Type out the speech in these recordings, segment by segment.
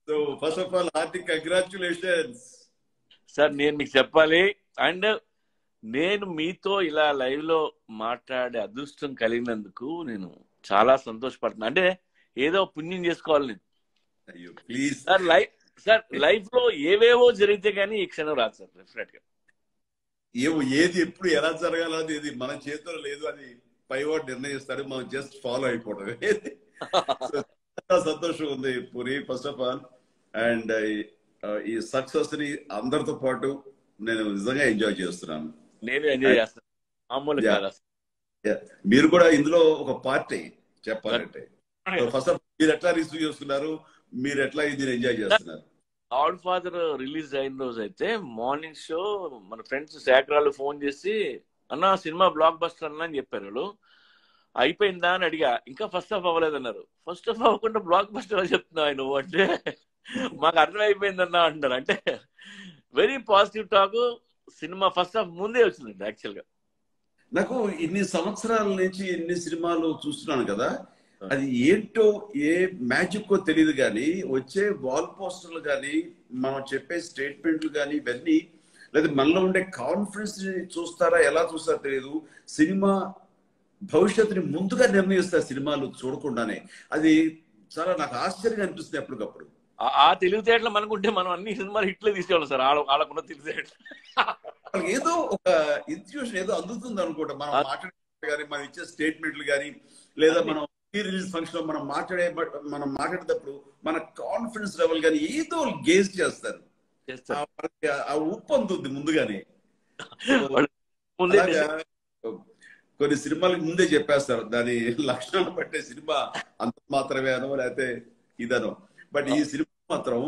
So first of all Hardik congratulations. Sir నేను మీకు చెప్పాలి, అండ్ నేను మీతో ఇలా లైవ్ లో మాట్లాడే అదృష్టం కలిగినందుకు నేను చాలా సంతోషపడుతున్నా. అంటే ఏదో పుణ్యం చేసుకోవాలి నేను. అయ్యో ప్లీజ్ సార్ లైఫ్ లో ఏవేవో జరిగితే కానీ ఈ క్షణం రాదు సార్. డెఫినెట్ గా ఏది ఎప్పుడు ఎలా జరగాలని ఇది మన చేతిలో లేదు, అది పైవాడు నిర్ణయిస్తాడు, మనం జస్ట్ ఫాలో అయిపోవడం. చాలా సంతోషం ఉంది puri, first of all. And ఈ సక్సెస్ ని అందరితో పాటు నేను నిజంగా ఎంజాయ్ చేస్తున్నాను. నేను ఎంజాయ్ చేస్తాను. మామూలు కాదు. మీరు కూడా ఇందులో ఒక పార్టీ చెప్పాలంటే. ఫస్ట్ ఆఫ్ ఆల్ మీరు ఎట్లా రిసీవ్ చేసుకున్నారు, మీరు ఎట్లా ఇది ఎంజాయ్ చేస్తున్నారు? గాడ్ ఫాదర్ రిలీజ్ అయిన రోజు అయితే మార్నింగ్ షో మన ఫ్రెండ్స్ శేఖరాలు ఫోన్ చేసి, అన్న సినిమా బ్లాక్ బస్టర్ అన్న అని చెప్పారు. వాళ్ళు అయిపోయిందా అని అడిగా, ఇంకా ఫస్ట్ హాఫ్ అవ్వలేదన్నారు. ఫస్ట్ హాఫ్ అవ్వకుండా బ్లాక్ బస్టర్ అని చెప్తున్నావు నువ్వు అంటే మాకు అర్థం అయిపోయిందన్నా అంటున్నారు. అంటే very positive talk. Cinema first half ముందే వచ్చిందండి. యాక్చువల్ గా నాకు ఇన్ని సంవత్సరాల నుంచి ఎన్ని సినిమాలు చూస్తున్నాను కదా, అది ఏంటో ఏ మ్యాజిక్ తెలియదు కానీ వచ్చే వాల్ పోస్టర్లు కానీ మనం చెప్పే స్టేట్మెంట్లు కానీ ఇవన్నీ, లేదా మనలో ఉండే కాన్ఫిడెన్స్ చూస్తారా ఎలా చూస్తారో తెలియదు. సినిమా భవిష్యత్తుని ముందుగా నిర్ణయిస్తారు సినిమాలు చూడకుండానే. అది చాలా నాకు ఆశ్చర్యంగా అనిపిస్తుంది ఎప్పటికప్పుడు. ఆ తెలివితేటలు మనకుంటే మనం అన్ని సినిమాలు హిట్లే తీసేవాళ్ళం సార్. వాళ్ళకున్న తెలివితేటలు. ఏదో ఒక ఇన్స్టిట్యూషన్ ఏదో అందుతుంది అనుకుంటా, మనం మాట్లాడే కానీ మనం ఇచ్చే స్టేట్మెంట్లు కానీ, లేదా మనం రిలీజ్ ఫంక్షన్ లో మనం మాట్లాడేటప్పుడు మన కాన్ఫిడెన్స్ లెవెల్ కానీ ఏదో గేజ్ చేస్తారు. ఆ ఉప్పు అందుతుంది ముందుగానే. కొన్ని సినిమాలకు ముందే చెప్పేస్తారు దాని లక్షణాలు బట్టే సినిమా అంత మాత్రమే అనో లేకపోతే ఇదనో. బట్ ఈ సినిమా మాత్రం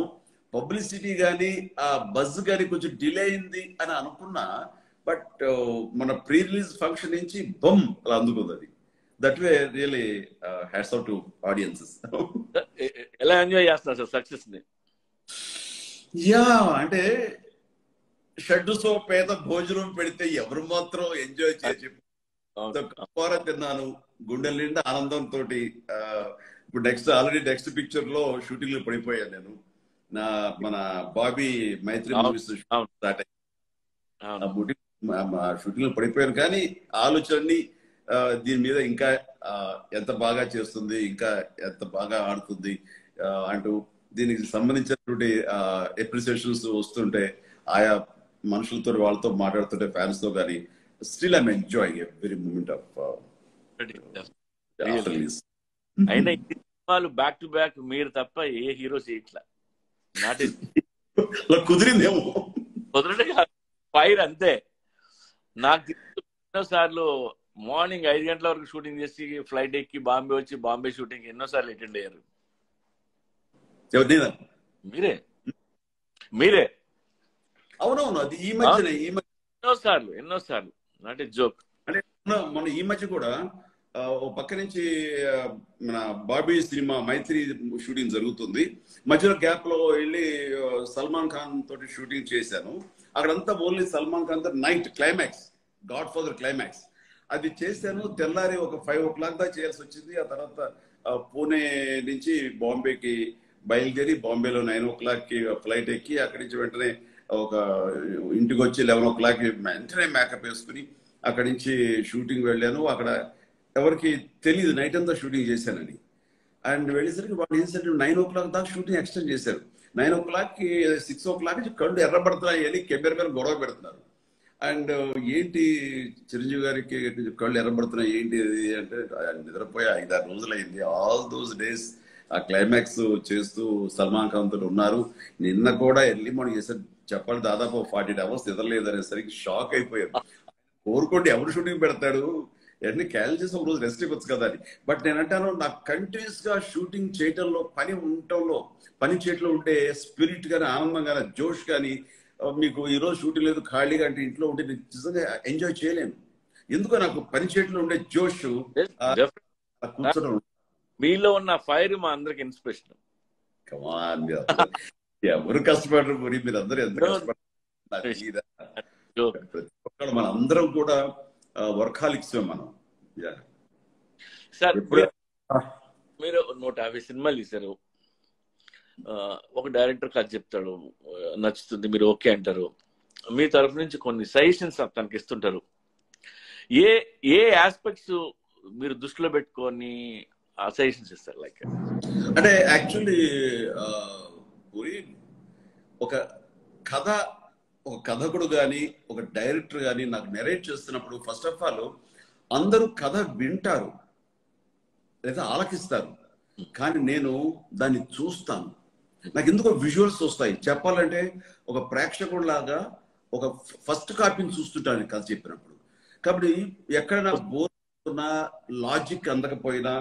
పబ్లిసిటీ కానీ ఆ బజ్ కానీ కొంచెం డిలే అయింది అని అనుకున్నా, బట్ మన ప్రీ రిలీజ్ ఫంక్షన్ నుంచి బమ్ అలా అందుకుంది అది. That way really hats off to audiences. ఎలా ఎంజాయ్ చేస్తున్నారు సార్ సక్సెస్ ని? యా, అంటే షడ్డుసో పేద భోజనం పెడితే ఎవరు మాత్రం ఎంజాయ్ చేసి కూర తిన్నాను గుండెల నిండా ఆనందంతో. ఇప్పుడు ఆల్రెడీ నెక్స్ట్ పిక్చర్ లో షూటింగ్ లో పడిపోయాను నేను. మన బాబీ మైత్రి మూవీస్ స్టార్ట్ అయ్యి షూటింగ్ లో పడిపోయాను. కానీ ఆలోచనని దీని మీద ఇంకా ఎంత బాగా చేస్తుంది, ఇంకా ఎంత బాగా ఆడుతుంది అంటూ దీనికి సంబంధించినటువంటి అప్రిసియేషన్స్ వస్తుంటే, ఆయా మనుషులతో వాళ్ళతో మాట్లాడుతుంటే ఫ్యాన్స్ తో కానీ, still I'm enjoying every moment of release. అయినా ఈ సినిమాలు బ్యాక్ టు బ్యాక్ మీరు తప్ప ఏ హీరో చేయట్లా. కుదిరిందేమో, కుదరడే కాదు, ఫైర్ అంతే. నాకు ఎన్నోసార్లు మార్నింగ్ 5 గంటల వరకు షూటింగ్ చేసి ఫ్లైట్ ఎక్కి బాంబే వచ్చి బాంబే షూటింగ్ ఎన్నోసార్లు అటెండ్ అయ్యారు. మీరే అవునవును, అది ఈ మధ్యనే ఎన్నోసార్లు నాట్ ఏ జోక్. అంటే మన ఈ మధ్య కూడా ఓ పక్క నుంచి మన బాబీ సినిమా మైత్రి షూటింగ్ జరుగుతుంది. మధ్యలో గ్యాప్ లో వెళ్ళి సల్మాన్ ఖాన్ తోటి షూటింగ్ చేశాను. అక్కడంతా ఓన్లీ సల్మాన్ ఖాన్ తో night climax, God father climax అది చేశాను. తెల్లారి ఒక 5 o'clock దాకా చేయాల్సి వచ్చింది. ఆ తర్వాత పూణే నుంచి బాంబేకి బయలుదేరి బాంబేలో 9 o'clock ఫ్లైట్ ఎక్కి అక్కడి నుంచి వెంటనే ఒక ఇంటికి వచ్చి 11 o'clock వెంటనే మేకప్ వేసుకుని అక్కడి నుంచి షూటింగ్ వెళ్ళాను. అక్కడ ఎవరికి తెలియదు నైట్ అంతా షూటింగ్ చేశానని. అండ్ వెళ్ళేసరికి వాళ్ళు ఏం చేశారు, 9 o'clock దాకా షూటింగ్ ఎక్స్టెండ్ చేశారు. 9 o'clock 6 o'clock కళ్ళు ఎర్రబడుతున్నాయి వెళ్ళి కెమెరా మీద గొడవ పెడుతున్నారు. అండ్ ఏంటి చిరంజీవి గారికి కళ్ళు ఎర్రబడుతున్నాయి ఏంటి అంటే, నిద్రపోయి 5-6 రోజులు అయింది. ఆల్ దోస్ డేస్ ఆ క్లైమాక్స్ చేస్తూ సల్మాన్ ఖాన్ తోటి ఉన్నారు. నిన్న కూడా ఎర్లీ మార్నింగ్ చేశారు. చెప్పాలి దాదాపు 40 hours నిద్రలేదు అనేసరికి షాక్ అయిపోయారు. కోరుకోండి ఎవరు షూటింగ్ పెడతాడు, ఎన్ని క్యాన్సిల్ చేసి ఒక రోజు రెస్ట్ ఇవ్వచ్చు కదా అని. బట్ నేను అంటాను, నాకు కంటిన్యూస్ గా షూటింగ్ చేయటంలో పని చేయటంలో ఉంటే స్పిరిట్ కానీ ఆనందం కానీ జోష్ కానీ, మీకు ఈరోజు షూటింగ్ లేదు ఖాళీగా అంటే ఇంట్లో ఉంటే నిజంగా ఎంజాయ్ చేయలేను. ఎందుకో నాకు పని చేయటంలో ఉండే జోష్ కూర్చోడం. మీలో ఉన్న ఫైర్ మా అందరికి ఇన్స్పిరేషన్. కమాన్, ఎవరు కష్టపడరు మరి, మీరు అందరూ ఎంత కష్టపడతారు. ప్రతి ఒక్కరు మన అందరం కూడా వర్కాలిక్స్ మనం. సార్ మీరు 150 సినిమాలు తీశారు. ఒక డైరెక్టర్ కథ చెప్తాడు, నచ్చుతుంది, మీరు ఓకే అంటారు, మీ తరఫు నుంచి కొన్ని సజెషన్స్ తనకి ఇస్తుంటారు. ఏ ఏ ఆస్పెక్ట్స్ మీరు దృష్టిలో పెట్టుకొని సజెషన్స్ ఇస్తారు? లైక్ అంటే యాక్చువల్లీ ఒక కథ, ఒక కథకుడు కానీ ఒక డైరెక్టర్ కానీ నాకు నెరేట్ చేస్తున్నప్పుడు ఫస్ట్ ఆఫ్ ఆల్ అందరూ కథ వింటారు లేదా ఆలకిస్తారు, కానీ నేను దాన్ని చూస్తాను. నాకు ఎందుకో విజువల్స్ వస్తాయి. చెప్పాలంటే ఒక ప్రేక్షకుడిలాగా ఒక ఫస్ట్ కాపీని చూస్తుంటాను కథ చెప్పినప్పుడు. కాబట్టి ఎక్కడైనా బోర్ ఉన్నా, లాజిక్ అందకపోయినా,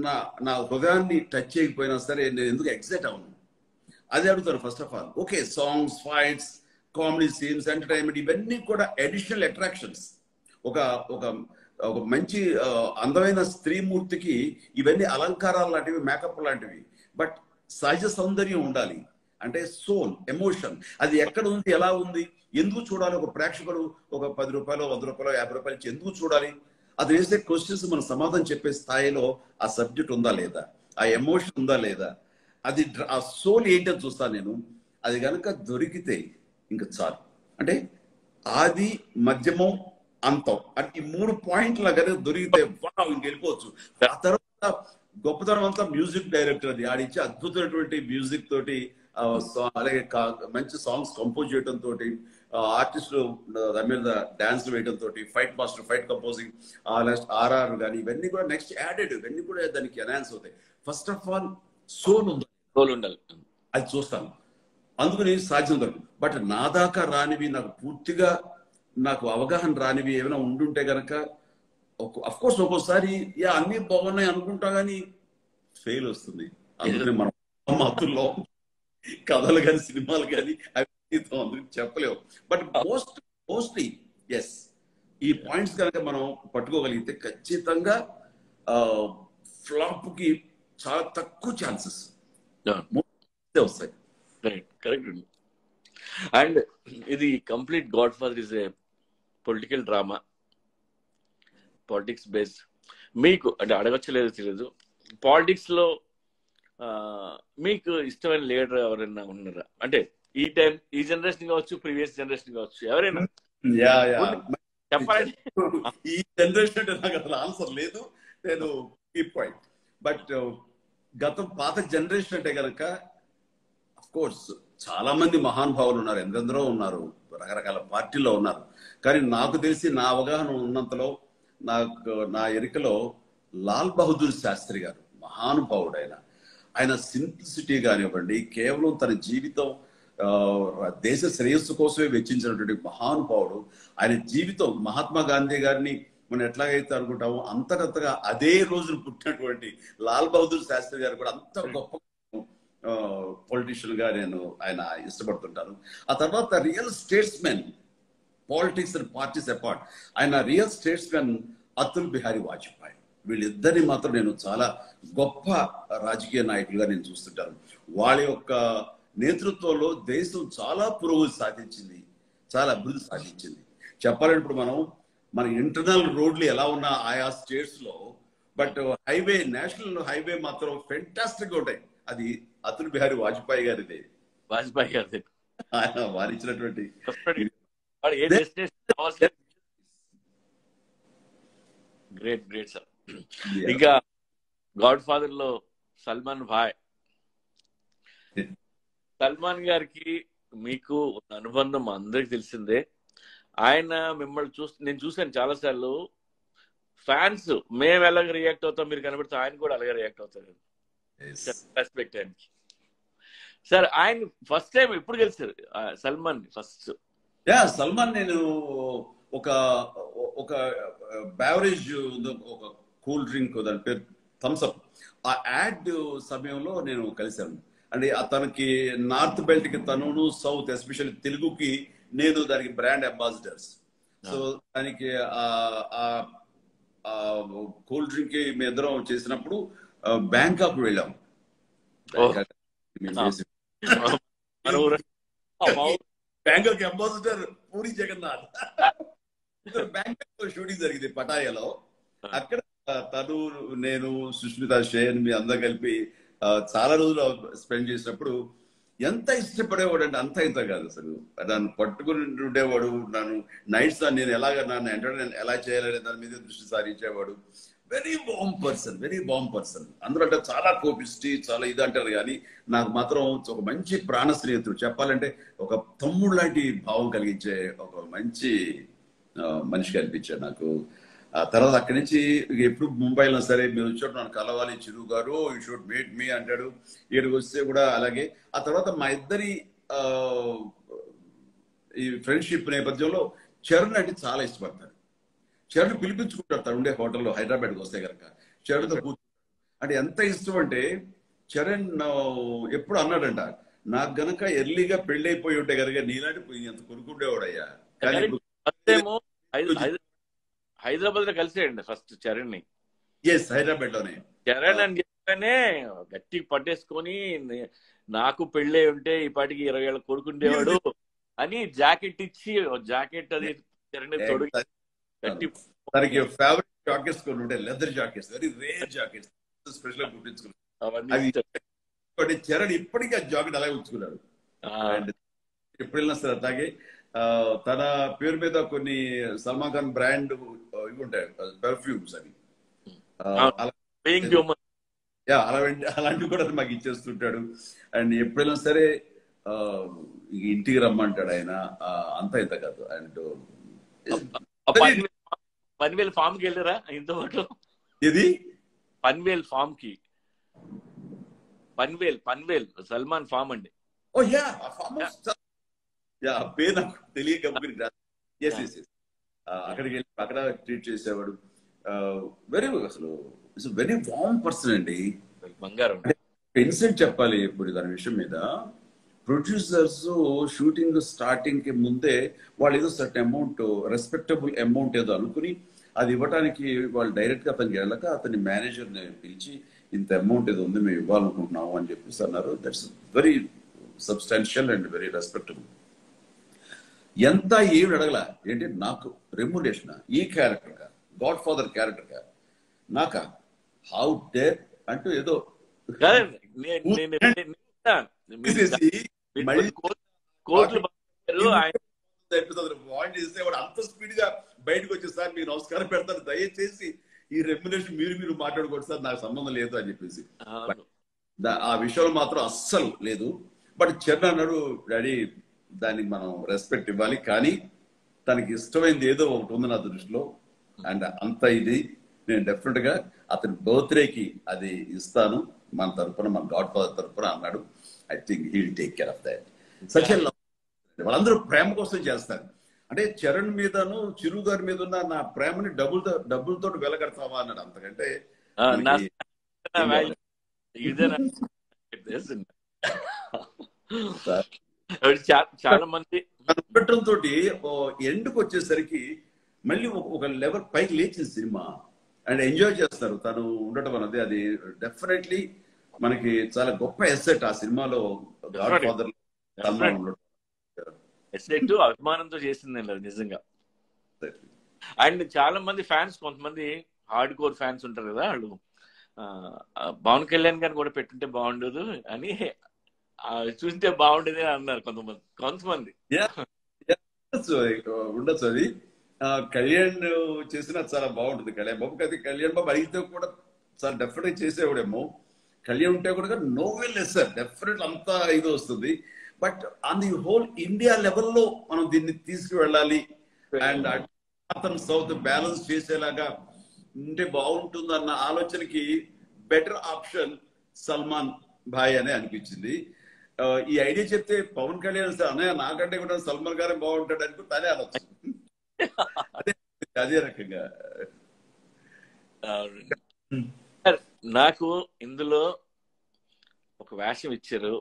నా నా హృదయాన్ని టచ్ చేయకపోయినా సరే నేను ఎందుకు ఎక్సైట్ అవును అదే అడుగుతాను first of all. Okay, songs, fights, comedy scenes, entertainment ఇవన్నీ కూడా అడిషనల్ అట్రాక్షన్స్. ఒక ఒక ఒక మంచి అందమైన స్త్రీమూర్తికి ఇవన్నీ అలంకారాలు లాంటివి, మేకప్ లాంటివి. బట్ సహజ సౌందర్యం ఉండాలి. అంటే సోల్, ఎమోషన్ అది ఎక్కడ ఉంది, ఎలా ఉంది, ఎందుకు చూడాలి? ఒక ప్రేక్షకుడు ఒక 10 రూపాయలు, 100 రూపాయలు, 50 రూపాయలు ఇచ్చి ఎందుకు చూడాలి? అది వేసే క్వశ్చన్స్ మనం సమాధానం చెప్పే స్థాయిలో ఆ సబ్జెక్ట్ ఉందా లేదా, ఆ ఎమోషన్ ఉందా లేదా, అది ఆ సోల్ ఏంటని చూస్తాను నేను. అది కనుక దొరికితే ఇంకా చాలు. అంటే ఆది, మధ్యమం, అంతం అంటే ఈ 3 పాయింట్లు కనుక దొరికితే ఇంక వెళ్ళిపోవచ్చు. ఆ తర్వాత గొప్పతనం అంతా మ్యూజిక్ డైరెక్టర్ అది ఆడిచ్చి అద్భుతమైనటువంటి మ్యూజిక్ తోటి, అలాగే మంచి సాంగ్స్ కంపోజ్ చేయడం తోటి, ఆర్టిస్టులు దాని మీద డాన్స్ వేయడం తోటి, fight master, fight composing, RR కానీ ఇవన్నీ కూడా నెక్స్ట్ యాడెడ్, ఇవన్నీ కూడా దానికి ఎన్హాన్స్ అవుతాయి. ఫస్ట్ ఆఫ్ ఆల్ సోల్ ఉండాలి, అది చూస్తాను. అందుకని సాధ్యం దొరకదు. బట్ నా దాకా రానివి, నాకు పూర్తిగా నాకు అవగాహన రానివి ఏమైనా ఉండుంటే గనక అఫ్ కోర్స్ ఒక్కోసారి అన్ని బాగున్నాయి అనుకుంటా కానీ ఫెయిల్ వస్తుంది. అందుకని మనం మత్తుల్లో కథలు కానీ సినిమాలు కానీ అవి చెప్పలేము. బట్ మోస్ట్లీ ఎస్, ఈ పాయింట్స్ కనుక మనం పట్టుకోగలిగితే ఖచ్చితంగా ఫ్లాప్ కి చాలా తక్కువ ఛాన్సెస్ వస్తాయి. కరెక్ట్. అండ్ ఇది complete God father is a political drama, politics based. మీకు అంటే అడగచ్చలేదు తెలియదు, పాలిటిక్స్ లో మీకు ఇష్టమైన లీడర్ ఎవరైనా ఉన్నారా? అంటే ఈ టైం, ఈ జనరేషన్ కావచ్చు, ప్రీవియస్ జనరేషన్ కావచ్చు, ఎవరైనా చెప్పాలండి. ఈ జనరేషన్ అంటే నాకు అసలు ఆన్సర్ లేదు, నేను కీప్ పాయింట్. బట్ పాత జనరేషన్ అంటే కనుక అఫ్ కోర్స్ చాలా మంది మహానుభావులు ఉన్నారు, ఎందరెందరో ఉన్నారు, రకరకాల పార్టీల్లో ఉన్నారు. కానీ నాకు తెలిసి నా అవగాహన ఉన్నంతలో, నా ఎరికలో లాల్ బహదూర్ శాస్త్రి గారు మహానుభావుడు. ఆయన సింప్లిసిటీ కానివ్వండి, కేవలం తన జీవితం దేశ శ్రేయస్సు కోసమే వెచ్చించినటువంటి మహానుభావుడు. ఆయన జీవితం మహాత్మా గాంధీ గారిని మనం ఎట్లాగైతే అనుకుంటామో అంతకంతగా అదే రోజున పుట్టినటువంటి లాల్ బహదూర్ శాస్త్రి గారు కూడా అంత గొప్ప పొలిటీషియన్ గా ఆయన ఇష్టపడుతుంటాను. ఆ తర్వాత real statesmen, politics and parties apart, ఆయన రియల్ స్టేట్స్మెన్ అతుల్ బిహారీ వాజ్పేయి. వీళ్ళిద్దరిని మాత్రం నేను చాలా గొప్ప రాజకీయ నాయకులుగా నేను చూస్తుంటాను. వాళ్ళ యొక్క నేతృత్వంలో దేశం చాలా పురోగతి సాధించింది, చాలా అభివృద్ధి సాధించింది. చెప్పాలంటే ఇప్పుడు మన ఇంటర్నల్ రోడ్లు ఎలా ఉన్నా ఆయా స్టేట్స్ లో, బట్ హైవే, నేషనల్ హైవే మాత్రం ఫెంటాస్టిక్ గా ఉంటాయి. అది అతుల్ బిహారీ వాజ్పేయి గారిదే. ఆయన వారించినటువంటి గ్రేట్ సార్. ఇంకా గాడ్ ఫాదర్ లో సల్మాన్ భాయ్, సల్మాన్ గారికి మీకు అనుబంధం అందరికి తెలిసిందే. ఆయన మిమ్మల్ని నేను చూసాను చాలా సార్లు. ఫ్యాన్స్ మేము ఎలాగ రియాక్ట్ అవుతాం, మీరు కనబడితే ఆయన కూడా అలాగే రియాక్ట్ అవుతారు. రెస్పెక్ట్ ఆయనకి. సార్, ఆయన ఫస్ట్ టైం ఎప్పుడు కలిసారు సల్మాన్? ఫస్ట్ సల్మాన్ నేను ఒక బ్యావరేజ్, ఒక కూల్ డ్రింక్, దాని పేరు థమ్స్అప్, ఆ యాడ్ సమయంలో నేను కలిశాను. అంటే తనకి నార్త్ బెల్ట్ కి తనును, సౌత్ ఎస్పెషల్లీ తెలుగుకి నేను దానికి బ్రాండ్ అంబాసిడర్స్. సో దానికి కూల్ డ్రింక్ కి మీ ఇద్దరం చేసినప్పుడు బ్యాంకాక్ వెళ్ళాం. Bangkok ambassador Puri Jagannath. Bangkok shooting జరిగింది పటాయాలో. అక్కడ తను, నేను, సుష్మిత సేన్, మీ అందరు కలిపి చాలా రోజులు స్పెండ్ చేసినప్పుడు ఎంత ఇష్టపడేవాడు అంటే అంత ఇంత కాదు అసలు. నన్ను పట్టుకుని ఉండేవాడు, నన్ను నైట్స్ నేను నన్ను ఎంటర్టైన్ ఎలా చేయాలనే దాని మీద దృష్టి సారించేవాడు. Very balm person, very balm person. అందులో అంటే చాలా కోపిస్టి, చాలా ఇది అంటారు. కానీ నాకు మాత్రం ఒక మంచి ప్రాణ స్నేహితుడు, చెప్పాలంటే ఒక తమ్ముడు లాంటి భావం కలిగించే ఒక మంచి మనిషి కనిపించాడు నాకు. ఆ తర్వాత అక్కడి నుంచి ఎప్పుడు ముంబైలో సరే మీరు వచ్చాడు నన్ను కలవాలి చిరు గారు, యూ షుడ్ మీట్ మీ అంటాడు. ఇక్కడికి వస్తే కూడా అలాగే. ఆ తర్వాత మా ఇద్దరి ఈ ఫ్రెండ్షిప్ నేపథ్యంలో చరణ్ అంటే చాలా ఇష్టపడతాడు. చరణ్ పిలిపించుకుంటాడు తను ఉండే హోటల్లో, హైదరాబాద్కి వస్తే కనుక చరణ్తో కూర్చుంటాడు. అంటే ఎంత ఇష్టం అంటే చరణ్ ఎప్పుడు అన్నాడంట, నాకు గనక ఎర్లీగా పెళ్లి అయిపోయి ఉంటే కనుక నీలాంటి ఎంత కొనుక్కుండేవాడయ్యా. కానీ హైదరాబాద్ లో కలిసేయండి ఫస్ట్ చరణ్ ని. ఎస్, హైదరాబాద్ లోనే. చరణ్ అని చెప్పగానే గట్టి పట్టేసుకొని నాకు పెళ్ళే ఉంటే ఈ పాటికి 20 ఏళ్ళ కొడుకుండేవాడు అని జాకెట్ ఇచ్చి, జాకెట్ అది చరణ్ తొడిగి గట్టి. తనకి ఫేవరెట్ జాకెట్స్ కొన్ని ఉంటాయి, leather jackets, very rare jackets, special కుట్టించుకున్నాడు. చరణ్ ఇప్పటికీ ఆ జాకెట్ అలాగే ఉంచుకున్నాడు. అండ్ ఎప్పుడు వెళ్ళినా సరే అలాగే తన పేరు మీద కొన్ని సల్మాన్ ఖాన్ బ్రాండ్ ఇవి ఉంటాయి, పెర్ఫ్యూమ్స్ అవి, అలాంటివి కూడా మాకు ఇచ్చేస్తుంటాడు. అండ్ ఎప్పుడైనా సరే ఇంటికి రమ్మంటాడు ఆయన, అంత ఇంత కాదు. అండ్ పన్వేల్ ఫామ్ కి వెళ్ళారా ఇంతవరకు? ఇది పన్వేల్ ఫామ్ కి, పన్వేల్ సల్మాన్ ఫామ్ అండి. ఓ యా, పేరు నాకు తెలియక అక్కడికి వెళ్ళి అక్కడ ట్రీట్ చేసేవాడు. వెరీ అసలు వెరీ వార్మ్ పర్సన్ అండి, బంగారం. ఇన్సిడెంట్ చెప్పాలి ఇప్పుడు దాని విషయం మీద. ప్రొడ్యూసర్స్ షూటింగ్ స్టార్టింగ్ కి ముందే వాళ్ళు ఏదో సర్టన్ అమౌంట్, రెస్పెక్టబుల్ అమౌంట్ ఏదో అనుకుని అది ఇవ్వడానికి వాళ్ళు డైరెక్ట్ గా అతనికి వెళ్ళక అతని మేనేజర్ ని పిలిచి ఇంత అమౌంట్ ఏదో ఉంది మేము ఇవ్వాలనుకుంటున్నాము అని చెప్పేసి అన్నారు. That's very substantial and very respectable. ఎంత ఏమి అడగల, ఏంటి నాకు రెమ్యునరేషన్ ఈ క్యారెక్టర్ గా, గాడ్ ఫాదర్ క్యారెక్టర్ గా నాకా, హౌ డేర్ అంటూ ఏదో అంత స్పీడ్ గా బయటకు వచ్చి సార్ మీకు నమస్కారం పెడతాను, దయచేసి ఈ రెమ్యునరేషన్ మీరు మాట్లాడుకోండి సార్, నాకు సంబంధం లేదు అని చెప్పేసి. ఆ విషయంలో మాత్రం అస్సలు లేదు. బట్ చరణ్ అన్నాడు, డాడీ దానికి మనం రెస్పెక్ట్ ఇవ్వాలి, కానీ తనకి ఇష్టమైంది ఏదో ఒకటి ఉంది నా దృష్టిలో, అండ్ అంత ఇది నేను డెఫినెట్ గా అతని బర్త్డేకి అది ఇస్తాను మన తరఫున, మన గాడ్ ఫాదర్ తరఫున అన్నాడు. I think he will take care of that. Such a love. వాళ్ళందరూ ప్రేమ కోసం చేస్తారు. అంటే చరణ్ మీదను చిరు గారి మీద ఉన్న నా ప్రేమని డబ్బులతో వెలగడతావా అన్నాడు. అంతకంటే చాలా మంది పెట్టడంతో ఎండ్కి వచ్చేసరికి మళ్ళీ ఒక లెవెల్ పైకి లేచింది సినిమా, అండ్ ఎంజాయ్ చేస్తారు తను ఉండటం అన్నది. అది డెఫినెట్లీ మనకి చాలా గొప్ప ఎసెట్ ఆ సినిమాలో. గాడ్ ఫాదర్ ఎసెట్ అభిమానంతో చేసింది నిజంగా. అండ్ చాలా మంది ఫ్యాన్స్, కొంతమంది హార్డ్ కోర్ ఫ్యాన్స్ ఉంటారు కదా, వాళ్ళు పవన్ కళ్యాణ్ గారిని కూడా పెట్టుంటే బాగుండదు అని, చూస్తే బాగుండేది అని అన్నారు కొంతమంది. ఉండొచ్చు అది. కళ్యాణ్ చేసినా చాలా బాగుంటుంది. కళ్యాణ్ బాబుకి అది కళ్యాణ్ బాబు అడిగితే కూడా చాలా డెఫినెట్ గా చేసేవాడేమో. కళ్యాణ్ ఉంటే కూడా నోవెల్ లెస్ సార్, డెఫినెట్ అంతా ఇది వస్తుంది. But on the whole India లెవెల్లో మనం దీన్ని తీసుకువెళ్ళాలి అండ్ నార్త్ సౌత్ బ్యాలెన్స్ చేసేలాగా ఉంటే బాగుంటుంది అన్న ఆలోచనకి బెటర్ ఆప్షన్ సల్మాన్ భాయ్ అనే అనిపించింది. ఈ ఐడియా చెప్తే పవన్ కళ్యాణ్ సార్ అన్నయ్య నాకంటే కూడా సల్మాన్ గారే బాగుంటాడు అనుకో తనే అనొచ్చు. అదే రకంగా నాకు ఇందులో ఒక వేషం ఇచ్చారు.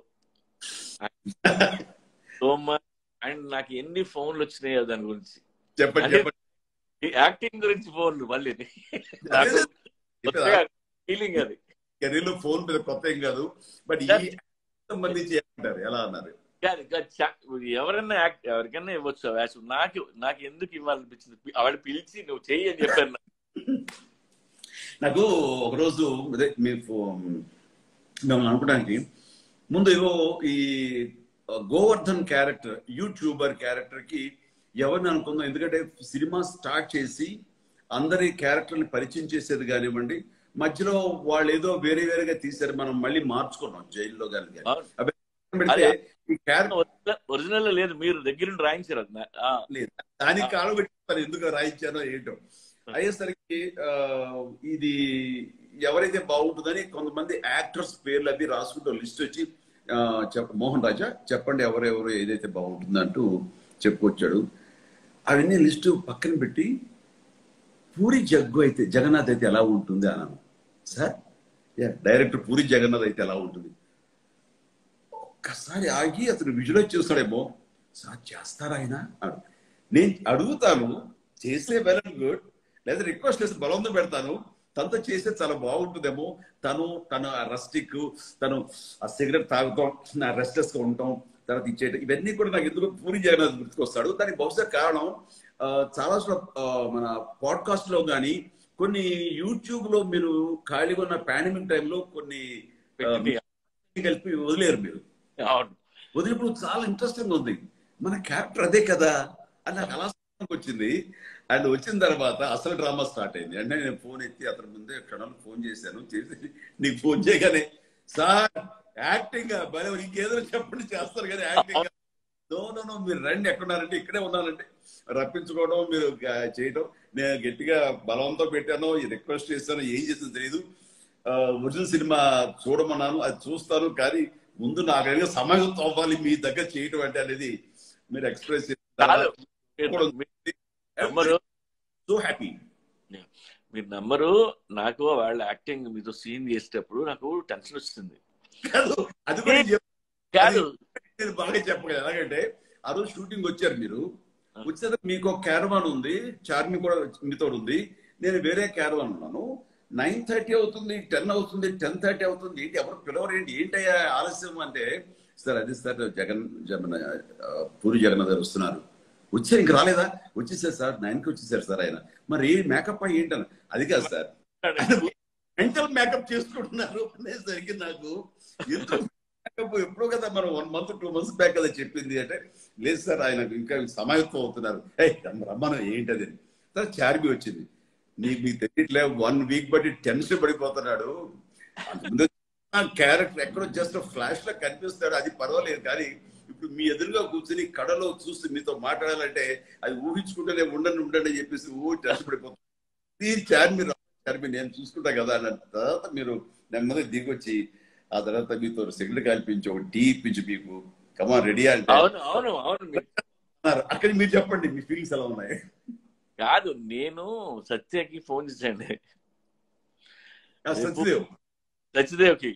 అండ్ నాకు ఎన్ని ఫోన్లు వచ్చినాయో దాని గురించి చెప్పండి. యాక్టింగ్ గురించి ఫోన్లు మళ్ళీ ఫీలింగ్. అది కెరీర్లో ఫోన్ మీద కొత్త ఏం కాదు, బట్ ఈ సంబంధించి ఏమంటారు, ఎలా అన్నారు? ఎవరికైనా ఇవ్వచ్చు వేషం. నాకు ఎందుకు ఇవ్వాలనిపించింది, ఆవిడ పిలిచి నువ్వు చెయ్యి అని చెప్పాను. నాకు ఒకరోజు అదే మీ మేము అనుకోవడానికి ముందు ఏవో ఈ గోవర్ధన్ క్యారెక్టర్, యూట్యూబర్ క్యారెక్టర్ కి ఎవరిని అనుకుందాం, ఎందుకంటే సినిమా స్టార్ట్ చేసి అందరి క్యారెక్టర్ని పరిచయం చేసేది కానివ్వండి, మధ్యలో వాళ్ళు ఏదో వేరే వేరేగా తీశారు, మనం మళ్ళీ మార్చుకున్నాం జైల్లో కానీ. పెడితే ఈ క్యారెక్టర్ ఒరిజినల్ లేదు, మీరు దగ్గర రాయించారు అది లేదు, దానికి కాలం పెట్టి ఎందుకు రాయించానో ఏంటో అయ్యేసరికి ఇది ఎవరైతే బాగుంటుందని కొంతమంది యాక్టర్స్ పేర్లు అవి రాసుకుంటూ లిస్ట్ వచ్చి మోహన్ రాజా చెప్పండి ఎవరెవరు ఏదైతే బాగుంటుందంటూ చెప్పుకొచ్చాడు. అవన్నీ లిస్టు పక్కన పెట్టి పూరి జగన్నాథ్ అయితే ఎలా ఉంటుంది అన్నాను. సార్ డైరెక్టర్ పూరి జగన్నాథ్ అయితే ఎలా ఉంటుంది, ఒక్కసారి ఆగి అతను విజువలైజ్ చేస్తాడేమో, సార్ చేస్తారా ఆయన నేను అడుగుతాను, చేస్తే వెల్ అండ్ గుడ్, లేదా రిక్వెస్ట్ చేసి బలవంతం పెడతాను, తనతో చేస్తే చాలా బాగుంటుందేమో, తన రస్టిక్, తను ఆ సిగరెట్ తాగుతాం, నా రెస్ట్లెస్ గా ఉంటాం, తర్వాత ఇచ్చేయటం, ఇవన్నీ కూడా నాకు ఎందుకు పూరి జగన్నాథ్ గుర్తుకొస్తాడు. దానికి బహుశా కారణం చాలా మన పాడ్కాస్ట్ లో కానీ కొన్ని యూట్యూబ్ లో మీరు ఖాళీగా ఉన్న పాండమిక్ టైంలో కొన్ని కలిపి వదిలేరు మీరు. వదిలిప్పుడు చాలా ఇంట్రెస్టింగ్ ఉంది, మన క్యారెక్టర్ అదే కదా అని నాకు అలా వచ్చింది. అండ్ వచ్చిన తర్వాత అసలు డ్రామా స్టార్ట్ అయింది. అంటే నేను ఫోన్ ఎత్తి అతని ముందే క్షణాలు ఫోన్ చేశాను, చేసి నీకు ఫోన్ చేయగానే సార్ యాక్టింగ్ భలే, ఇంకేదో చెప్పండి చేస్తారు కానీ యాక్టింగ్ నో మీరు రండి, ఎక్కడున్నారంటే ఇక్కడే ఉన్నానంటే రప్పించుకోవడం, మీరు చేయడం, నేను గట్టిగా బలవంతో పెట్టాను, రిక్వెస్ట్ చేశాను, ఏం చేసింది తెలియదు, ఒరిజినల్ సినిమా చూడమన్నాను, అది చూస్తాను, కానీ ముందు నాకు సమయం అవ్వాలి మీ దగ్గర చేయటం అంటే అనేది మీరు ఎక్స్ప్రెస్ చేస్తారు. సో హ్యాపీ మీరు నమ్మరు, నాకు వాళ్ళ యాక్టింగ్ మీతో సీన్ చేసేటప్పుడు నాకు టెన్షన్ వచ్చింది. అది కూడా నేను బాగా చెప్పగలను. ఎలాగంటే ఆ రోజు షూటింగ్ వచ్చారు, మీరు వచ్చేది మీకు ఒక క్యారవాన్ ఉంది, చార్మి కూడా మీతో ఉంది, నేను వేరే క్యారవాన్ ఉన్నాను. 9:30 అవుతుంది, 10 అవుతుంది, 10:30 అవుతుంది, ఏంటి ఎవరు పిలవరు ఏంటయ్యా ఆలస్యం అంటే, సార్ అది సార్ పూరి జగన్నాథ్ గారు వస్తున్నారు, వచ్చారు ఇంక రాలేదా, వచ్చేసారు సార్ 9కి వచ్చేసారు సార్ ఆయన, మరి మేకప్ ఏంటని, అది కాదు సార్ మెంటల్ మేకప్ చేసుకుంటున్నారు అనేసరికి నాకు ఎందుకు మేకప్ ఎప్పుడో కదా మనం 1 month 2 months బ్యాక్ కదా చెప్పింది అంటే, లేదు సార్ ఆయన ఇంకా సమాయత్తం అవుతున్నారు, రమ్మను ఏంటది సార్. చార్మి వచ్చింది, మీకు తెలియట్లే 1 week బట్టి టెన్షన్ పడిపోతున్నాడు, క్యారెక్టర్ ఎక్కడో జస్ట్ ఫ్లాష్ లో కనిపిస్తాడు, అది పర్వాలేదు, కానీ ఇప్పుడు మీ ఎదురుగా కూర్చొని కడలో చూసి మీతో మాట్లాడాలంటే అది ఊహించుకుంటేనే ఉండండి అని చెప్పేసి టెన్షన్ పడిపోతుంది. చార్మి నేను చూసుకుంటా కదా అన్న తర్వాత మీరు నెమ్మది దిగొచ్చి ఆ తర్వాత మీతో సిగరెట్ కాల్పించి ఒక టీ ఇప్పించి మీకు కమా రెడీ అంటే అక్కడ మీరు చెప్పండి మీ ఫీలింగ్స్ ఎలా ఉన్నాయి. కాదు, నేను సత్యకి ఫోన్ చేశాండి, సత్యదేవ్కి,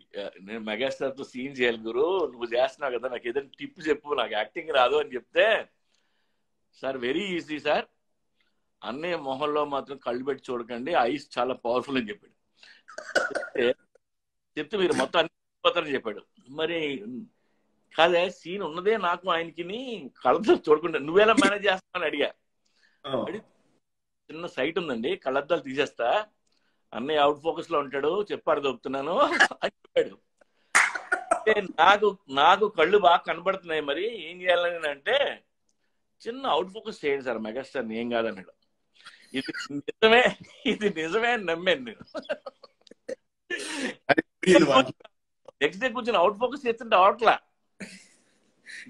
నేను మెగాస్టార్ తో సీన్ చేయాలి గురు, నువ్వు చేస్తున్నావు కదా, నాకు ఏదైనా టిప్ చెప్పు, నాకు యాక్టింగ్ రాదు అని చెప్తే, సార్ వెరీ ఈజీ సార్, అన్నయ్య మొహంలో మాత్రం కళ్ళు పెట్టి చూడకండి, ఐస్ చాలా పవర్ఫుల్ అని చెప్పాడు. చెప్తే మీరు మొత్తం అన్ని పోతారని చెప్పాడు. మరి కాదే సీన్ ఉన్నదే నాకు ఆయనకి కళ్ళతో చూడకుండా నువ్వేలా మేనేజ్ చేస్తావని అడిగా. చిన్న సైట్ ఉందండి, కళ్ళద్దాలు తీసేస్తా, అన్నయ్య అవుట్ ఫోకస్ లో ఉంటాడు, చెప్పాడు దొరుకుతున్నాను అని చెప్పాడు. నాకు కళ్ళు బాగా కనబడుతున్నాయి, మరి ఏం చేయాలని అంటే, చిన్న అవుట్ ఫోకస్ చేయండి సార్ మెగాస్టార్, ఏం కాదన్నాడు. ఇది నిజమే అని నమ్మాను నేను. నెక్స్ట్ డే కూర్చొని అవుట్ ఫోకస్ చేస్తుంటే అవట్లా.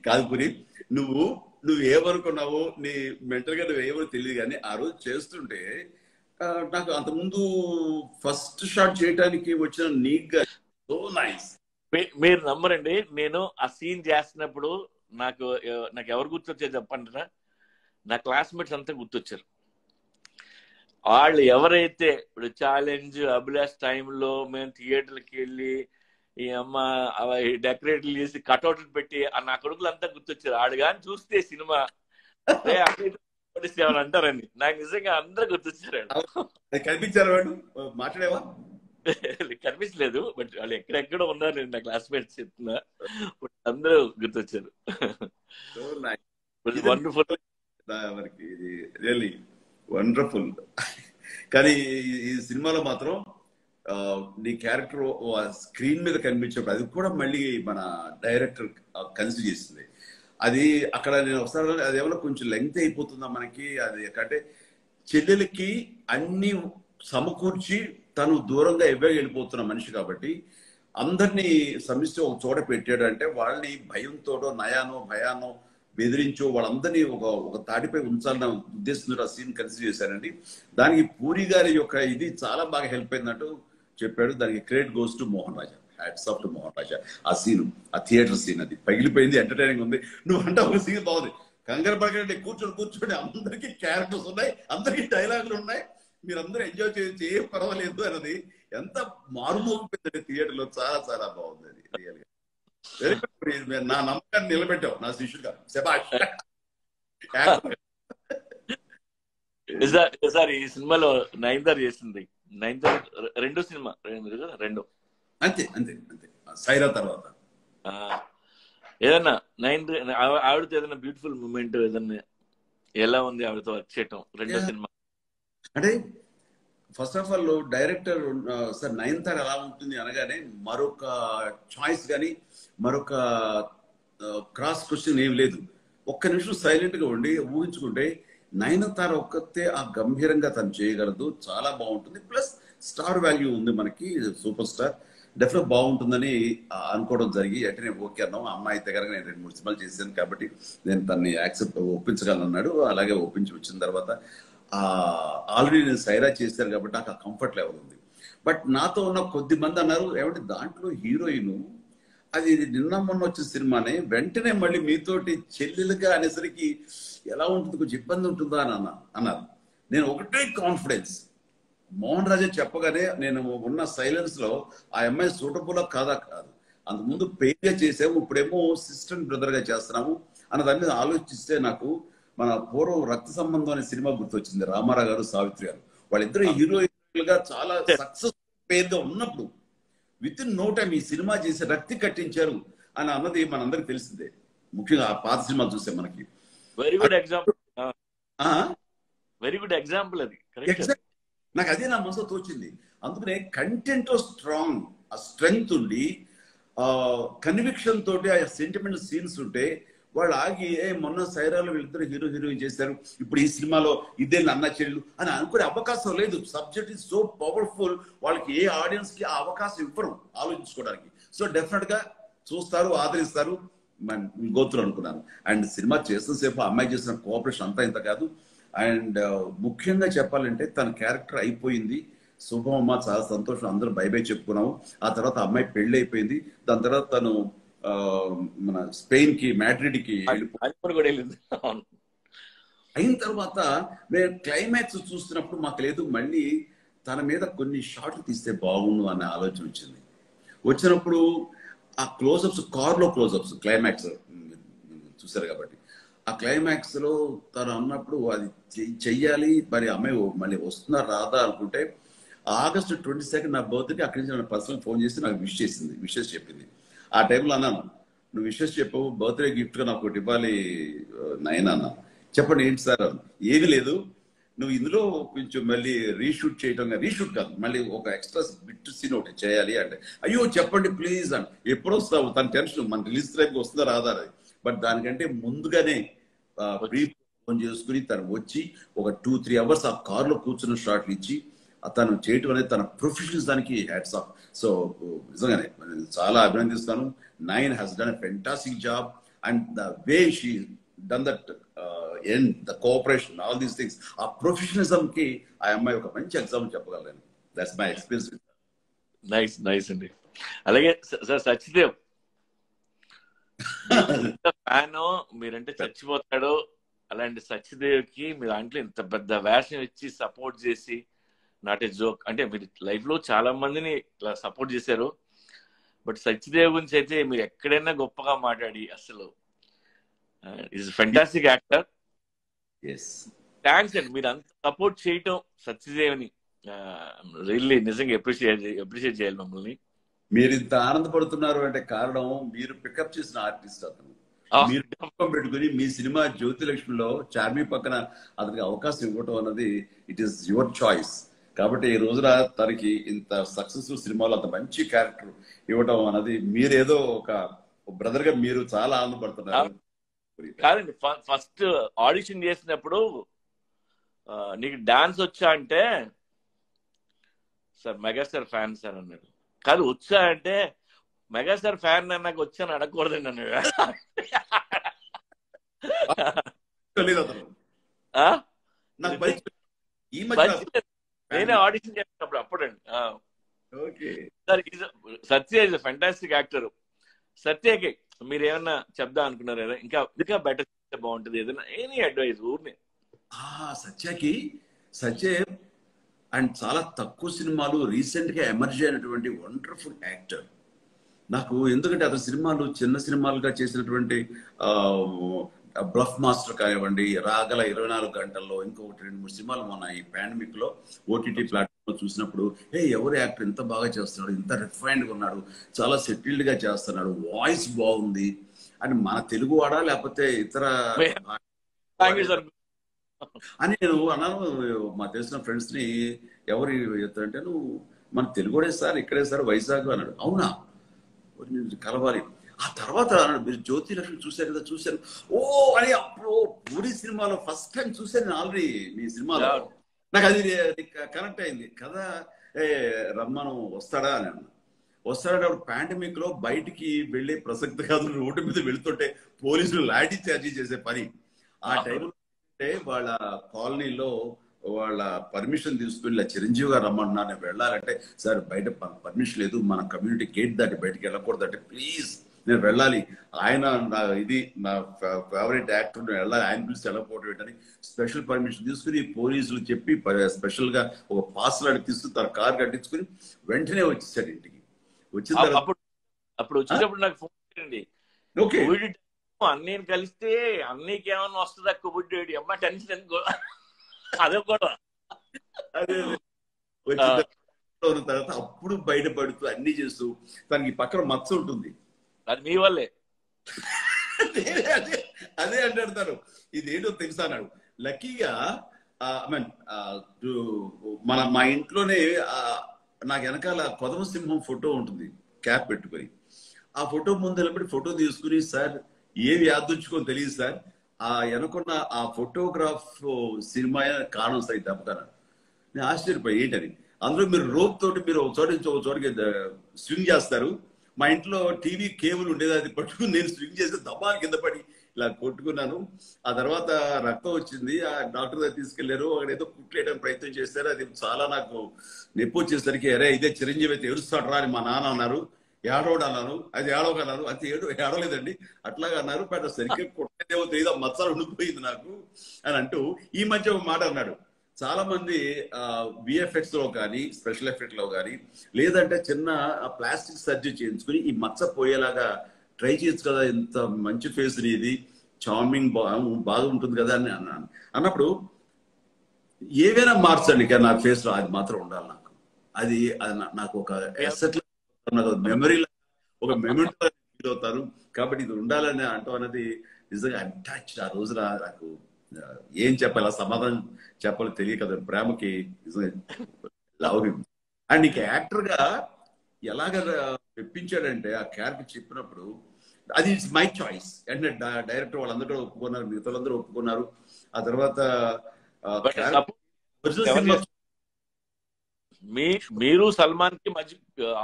కాదు పురి, నువ్వు ఏమనుకున్నావో నీ మెంటల్ గా నువ్వు ఏమో తెలియదు, కానీ ఆ రోజు చేస్తుంటే నాకు అంతకుముందు ఫస్ట్ షాట్ చేయడానికి వచ్చిన నీట్గా సో నైస్. మీరు నమ్మరండి, నేను ఆ సీన్ చేస్తున్నప్పుడు నాకు ఎవరు గుర్తొచ్చారు చెప్పంటారా, నా క్లాస్మేట్స్ అంతా గుర్తొచ్చారు. వాళ్ళు ఎవరైతే ఇప్పుడు ఛాలెంజ్ అభిలాష్ టైంలో మేము థియేటర్కి వెళ్ళి ఈ అమ్మ డెకరేట్లు చేసి కట్అవుట్లు పెట్టి నా కొడుకులు అంతా గుర్తొచ్చారు. ఆడు కానీ చూస్తే సినిమా అంటారండి, నాకు నిజంగా అందరూ గుర్తొచ్చారు. కనిపించారు, వాడు మాట్లాడేవా కనిపించలేదు, బట్ వాళ్ళు ఎక్కడెక్కడ ఉన్నారు, నేను నా క్లాస్మేట్స్ చెప్తున్నా, అందరూ గుర్తొచ్చారు. వండర్ఫుల్, ఇది రియల్లీ వండర్ఫుల్. కానీ ఈ సినిమాలో మాత్రం నీ క్యారెక్టర్ స్క్రీన్ మీద కనిపించినప్పుడు అది కూడా మళ్ళీ మన డైరెక్టర్ కన్సిడర్ చేసింది. అది అక్కడ నేను ఒకసారి అదేమన్నా కొంచెం లెంగ్త్ అయిపోతుందా మనకి, అది అంటే చెల్లెలకి అన్ని సమకూర్చి తను దూరంగా ఎవ్వరికి వెళ్ళిపోతున్న మనిషి కాబట్టి అందరినీ సమిష్టి ఒక చోట పెట్టాడు అంటే వాళ్ళని భయంతోటో నయానో భయానో బెదిరించో వాళ్ళందరినీ ఒక తాటిపై ఉంచాలన్న ఉద్దేశంతో ఆ సీన్ కన్సిడర్ చేశారండి. దానికి పూరి గారి యొక్క ఇది చాలా బాగా హెల్ప్ అయిందంటూ చెప్పాడు. దానికి credit goes to Mohan Raja. Hats off to Mohan Raja. ఆ సీన్, ఆ థియేటర్ సీన్ అది పగిలిపోయింది, ఎంటర్టైనింగ్ ఉంది. నువ్వు అంటే ఒక సీన్ బాగుంది, కంగారు పడకండి, కూర్చొని అందరికీ క్యారెక్టర్స్ ఉన్నాయి, అందరికీ డైలాగులు ఉన్నాయి, మీరందరూ ఎంజాయ్ చేయొచ్చు, ఏం పర్వాలేదు అన్నది ఎంత మారుమోగిపోయింది థియేటర్ లో. చాలా చాలా బాగుంది అది రియల్ గా. Very good. నా నమ్మకాన్ని నిలబెట్టావు నా శిష్యుగా. శభాష్. సార్ ఈ సినిమాలో నైన్దార్ చేసింది, నైన్దార్ రెండో సినిమా రెండు అంతే అంతే అంతే సైరా తర్వాత ఏదన్నా ఆవిడతో ఏదైనా బ్యూటిఫుల్ మూమెంట్ ఏదన్నా ఎలా ఉంది ఆవిడతో వర్క్ చేయటం రెండో సినిమా? అంటే first of all director sir Nayanthara ఎలా ఉంటుంది అనగానే మరొక చాయిస్ కానీ మరొక క్రాస్ క్వశ్చన్ ఏం లేదు. ఒక్క నిమిషం సైలెంట్ గా ఉండి ఊహించుకుంటే నయనతార ఒక్కతే ఆ గంభీరంగా తను చేయగలదు, చాలా బాగుంటుంది. ప్లస్ స్టార్ వాల్యూ ఉంది మనకి, సూపర్ స్టార్, డెఫినెట్ బాగుంటుందని అనుకోవడం జరిగి అంటే నేను ఓకే అన్నాం. అమ్మాయి అయితే కనుక నేను 2-3 సినిమాలు చేశాను కాబట్టి నేను తనని ఒప్పించగలను అన్నాడు. అలాగే ఒప్పించి వచ్చిన తర్వాత ఆల్రెడీ నేను సైరా చేశాను కాబట్టి నాకు ఆ కంఫర్ట్ లెవెల్ ఉంది. బట్ నాతో ఉన్న కొద్ది మంది అన్నారు, ఏమంటే దాంట్లో హీరోయిన్ అది నిన్న మొన్న వచ్చిన సినిమానే వెంటనే మళ్ళీ మీతోటి చెల్లెలుగా అనేసరికి ఎలా ఉంటుంది, కొంచెం ఇబ్బంది ఉంటుందా అని అన్నారు. నేను ఒకటే కాన్ఫిడెన్స్, మోహన్ రాజా చెప్పగానే నేను ఉన్న సైలెన్స్ లో ఆ అమ్మాయి సూటబుల్ కాదు, అంతకుముందు పెయిన్గా చేసాము, ఇప్పుడేమో సిస్టర్ బ్రదర్ గా చేస్తున్నాము అన్న దాన్ని ఆలోచిస్తే నాకు మన పూర్వం రక్త సంబంధం అనే సినిమా గుర్తొచ్చింది. రామారావు గారు, సావిత్రి గారు, వాళ్ళిద్దరు హీరోయిన్ గా చాలా సక్సెస్ పేర్ గా ఉన్నప్పుడు విత్ ఇన్ నో టైమ్ ఈ సినిమా చేసి రక్తి కట్టించారు అని అన్నది మనందరికి తెలిసిందే. ముఖ్యంగా ఆ పాత సినిమాలు చూసే మనకి very good example, very good example అది. నాకు అదే నా మనసులో తోచింది. అందుకనే కంటెంట్ స్ట్రాంగ్, ఆ స్ట్రెంగ్త్ ఉండి కన్విక్షన్ తోటి ఆ సెంటిమెంట్ సీన్స్ ఉంటే వాళ్ళు ఆగి మొన్న సైరాలో వీళ్ళిద్దరు హీరోయిన్ చేశారు, ఇప్పుడు ఈ సినిమాలో ఇదే అన్న చెల్లెలు అని అనుకునే అవకాశం లేదు. సబ్జెక్ట్ ఈజ్ సో పవర్ఫుల్, వాళ్ళకి ఏ ఆడియన్స్ కి ఆ అవకాశం ఇవ్వరు ఆలోచించుకోవడానికి. సో డెఫినెట్ గా చూస్తారు, ఆదరిస్తారు, గోతులు అనుకున్నాను. అండ్ సినిమా చేసిన సేపు అమ్మాయి చేసిన కోఆపరేషన్ అంతా ఇంత కాదు. అండ్ ముఖ్యంగా చెప్పాలంటే తన క్యారెక్టర్ అయిపోయింది, శుభమమ్మ, చాలా సంతోషం, అందరూ బై బై చెప్పుకున్నాము. ఆ తర్వాత అమ్మాయి పెళ్లి అయిపోయింది. దాని తర్వాత తను మన స్పెయిన్ కి, మ్యాడ్రిడ్ కి అయిన తర్వాత నేను క్లైమాక్స్ చూస్తున్నప్పుడు మాకు లేదు, మళ్ళీ తన మీద కొన్ని షాట్లు తీస్తే బాగుండు అనే ఆలోచన వచ్చినప్పుడు ఆ క్లోజప్స్, కార్లో క్లోజప్స్ క్లైమాక్స్ చూసారు కాబట్టి ఆ క్లైమాక్స్ లో తను అన్నప్పుడు అది చెయ్యాలి. మరి అమ్మాయి మళ్ళీ వస్తున్నా రాదా అనుకుంటే August 22 నా బర్త్డే అక్కడి నుంచి పర్సనల్ ఫోన్ చేసి నాకు విషెస్ చెప్పింది. ఆ టైంలో అన్నాను, నువ్వు విషెస్ చెప్పవు, బర్త్డే గిఫ్ట్ గా నాకు ఒకటి ఇవ్వాలి నయన అన్నా. చెప్పండి ఏంటి సార్? ఏమీ లేదు, నువ్వు ఇందులో కొంచెం మళ్ళీ రీషూట్ చేయటం, రీషూట్ కాదు, మళ్ళీ ఒక ఎక్స్ట్రా బిట్ సీన్ ఒకటి చేయాలి అంటే, అయ్యో చెప్పండి ప్లీజ్ అని. ఎప్పుడు వస్తావు? తన టెన్షన్, మన రిలీజ్ టైంకి వస్తుందా రాదా అది. బట్ దానికంటే ముందుగానే ప్రీ ఫోన్ చేసుకుని తను వచ్చి ఒక 2-3 అవర్స్ ఆ కార్లో కూర్చున్న షాట్లు ఇచ్చి తను చేయటం అనేది తన ప్రొఫెషనల్స్, దానికి హ్యాట్స్ ఆఫ్. సో నిజంగానే చాలా అభినందిస్తాను. నైన్ has done a fantastic job and the way she done that end, the cooperation, all these things, ఆ ప్రొఫెషనలిజం కి ఆ అమ్మాయి ఒక మంచి ఎగ్జాంపుల్ చెప్పగలను. That's my experience. Nice nice అండి. అలాగే సార్ సత్యదేవ్ ఫ్యాన్, మీరంటే చచ్చిపోతాడు. అలాంటి సత్యదేవ్ కి మీ దాంట్లో ఇంత పెద్ద వేషం ఇచ్చి సపోర్ట్ చేసి, నాట్ ఏ జోక్, అంటే మీరు లైఫ్ లో చాలా మందిని ఇట్లా సపోర్ట్ చేశారు. బట్ సత్యదేవ్ గురించి అయితే మీరు ఎక్కడైనా గొప్పగా మాట్లాడి, అసలు ఈజ్ ఫెంటాస్టిక్ యాక్టర్. థ్యాంక్స్ అండి, మీరు అంత సపోర్ట్ చేయటం సత్యదేవ్ని. రియల్లీ నిజంగా అప్రిషియేట్ చేయాలి మమ్మల్ని. మీరు ఇంత ఆనందపడుతున్నారు అంటే కారణం మీరు పికప్ చేసిన ఆర్టిస్ట్ అతను. మీరు పెట్టుకుని మీ సినిమా జ్యోతిలక్ష్మిలో చార్మి పక్కన అతనికి అవకాశం ఇవ్వటం అన్నది ఇట్ ఈస్ యువర్ చాయిస్. కాబట్టి ఈ రోజున తనకి ఇంత సక్సెస్ఫుల్ సినిమాలో అంత మంచి క్యారెక్టర్ ఇవ్వడం అన్నది మీరేదో ఒక బ్రదర్ గా మీరు చాలా ఆనందపడుతున్నారు. కాదండి, ఫస్ట్ ఆడిషన్ చేసినప్పుడు నీకు డాన్స్ వచ్చా అంటే సార్ మెగాస్టార్ ఫ్యాన్ సార్ అన్నాడు. కాదు వచ్చా అంటే మెగాస్టార్ ఫ్యాన్ అన్నాక వచ్చాను అడగకూడదండి అన్నాడు. నేనే ఆడిషన్ చేసినప్పుడు అప్పుడండి. Sir Satya is fantastic actor. సత్యకి మీరు ఏమన్నా చెప్దా అనుకున్నారా? ఇంకా ఇంకా బెటర్ చేస్తే బాగుంటుంది ఏదైనా, ఎనీ అడ్వైస్ ఊరిని. సత్య అండ్ చాలా తక్కువ సినిమాలు రీసెంట్ గా ఎమర్జ్ అయినటువంటి వండర్ఫుల్ యాక్టర్. నాకు ఎందుకంటే అతని సినిమాలు చిన్న సినిమాలుగా చేసినటువంటి బ్లఫ్ మాస్టర్ కానివ్వండి, రాగల 24 గంటల్లో, ఇంకొకటి 2-3 సినిమాలు మొన్న ఈ పాండమిక్ లో ఓటీటీ ప్లాట్ఫామ్ లో చూసినప్పుడు ఎవరు యాక్టర్ ఇంత బాగా చేస్తున్నాడు, ఇంత రిఫైన్డ్ గా ఉన్నాడు, చాలా సెటిల్డ్ గా చేస్తున్నాడు, వాయిస్ బాగుంది అని మన తెలుగు వాడా లేకపోతే ఇతర అని నేను అన్నాను. మా తెలిసిన ఫ్రెండ్స్ ని ఎవరు చెప్తారంటే నువ్వు మన తెలుగుడే సార్, ఇక్కడే సార్, వైజాగ్ అన్నాడు. అవునా కలవాలి. ఆ తర్వాత మీరు జ్యోతి లక్ష్మి చూశారు కదా, చూశాను ఓ అని. అప్పుడు పూరి సినిమాలో ఫస్ట్ టైం చూశాను నేను ఆల్రెడీ మీ సినిమాలో. నాకు అది కనెక్ట్ అయింది కదా. రమ్మను వస్తాడా అని అన్నా. వస్తాడంటే అప్పుడు పాండమిక్ లో బయటికి వెళ్లే ప్రసక్తి కాదు, రోడ్డు మీద వెళ్తుంటే పోలీసులు లాఠీ చార్జీ చేసే పని. ఆ టైంలో వాళ్ళ కాలనీలో వాళ్ళ పర్మిషన్ తీసుకుని ఇలా చిరంజీవి గారు రమ్మన్నా నేను వెళ్ళాలంటే, సార్ బయట పర్మిషన్ లేదు, మన కమ్యూనిటీ గేట్ దాటి బయటకు వెళ్ళకూడదు అంటే, ప్లీజ్ నేను వెళ్ళాలి, ఆయన నా ఫేవరెట్ యాక్టర్, వెళ్ళాలి, ఆయన పిలిచి వెళ్ళకపోవడం ఏంటని స్పెషల్ పర్మిషన్ తీసుకుని పోలీసులు చెప్పి స్పెషల్ గా ఒక పాస్ లాంటి తీసుకుని తన కార్ కట్టించుకుని వెంటనే వచ్చేసాడు ఇంటికి. వచ్చిన తర్వాత అప్పుడు వచ్చేటప్పుడు నాకు ఫోన్ చేయండి. ఓకే అన్నయ్యని కలిస్తే అన్నయ్యకి ఏమన్నా వస్తుందా కొబ్బుడ్డేడి అమ్మ టెన్షన్ అదే కూడా. అదే వచ్చిన తర్వాత అప్పుడు బయటపడుతూ అన్ని చేస్తూ తనకి పక్కన మచ్చ ఉంటుంది, అది మీ వల్లే. అదే అంటాడు. ఇదేంటో తెలుసా అన్నాడు. లక్కీగా మా ఇంట్లోనే నాకు వెనకాల కొదమ సింహం ఫోటో ఉంటుంది క్యాప్ పెట్టుకొని. ఆ ఫోటో ముందు నిలబడి ఫోటో తీసుకుని, సార్ ఏమి యాదృచ్చుకొని తెలియదు సార్, ఆ వెనుకున్న ఆ ఫోటోగ్రాఫ్ సినిమా కారణం సైతం తప్పుతాను. నేను ఆశ్చర్యపోయి ఏంటని. అందులో మీరు రోప్ తోటి మీరు ఒక చోట నుంచి ఒక చోటకి స్వింగ్ చేస్తారు. మా ఇంట్లో టీవీ కేబుల్ ఉండేది, అది పట్టుకుని నేను స్వింగ్ చేసి దబాని కింద పడి ఇలా కొట్టుకున్నాను. ఆ తర్వాత రక్తం వచ్చింది, ఆ డాక్టర్ దగ్గర తీసుకెళ్లారు, అక్కడ ఏదో కుట్లేయడానికి ప్రయత్నం చేశారు. అది చాలా నాకు నొప్పి వచ్చేసరికి అరే ఇదే చిరంజీవి అయితే ఏడుస్తాడు రా అని మా నాన్న అన్నారు. ఏడవడు అన్నాను, అది ఏడవకన్నాను, అది ఏడవలేదండి అట్లాగా అన్నారు. బట్ సరిగ్గా కొట్టేదేమో తెలియదు, మచ్చలు ఉండిపోయింది నాకు అని అంటూ ఈ మధ్య ఒక మాట అన్నాడు. చాలా మంది విఎఫ్ఎక్స్ లో కానీ స్పెషల్ ఎఫెక్ట్ లో కానీ లేదంటే చిన్న ప్లాస్టిక్ సర్జరీ చేయించుకుని ఈ మచ్చ పోయేలాగా ట్రై చేయొచ్చు కదా, ఇంత మంచి ఫేస్ ఇది చార్మింగ్ బాగా ఉంటుంది కదా అని అన్నాను. అన్నప్పుడు ఏవైనా మార్చండి కానీ నా ఫేస్ లో అది మాత్రం ఉండాలి నాకు. అది నాకు ఒక ఎసెట్, మెమరీ, ఒక మెమరీ ఫీల్ అవుతాను. కాబట్టి ఇది ఉండాలని అంటాం అనేది నిజంగా అటాచ్. ఆ రోజున నాకు ఏం చెప్పాలి, సమాధానం చెప్పాలో తెలియదు కదా. ప్రేమకి లవ్ హిమ్. అండ్ నీకు యాక్టర్ గా ఎలాగ మెప్పించాడంటే ఆ క్యారెక్టర్ చెప్పినప్పుడు అది ఇట్స్ మై చాయిస్. అంటే డైరెక్టర్ వాళ్ళందరూ ఒప్పుకున్నారు, మిగతాలందరూ ఒప్పుకున్నారు. ఆ తర్వాత మీరు సల్మాన్ కి మధ్య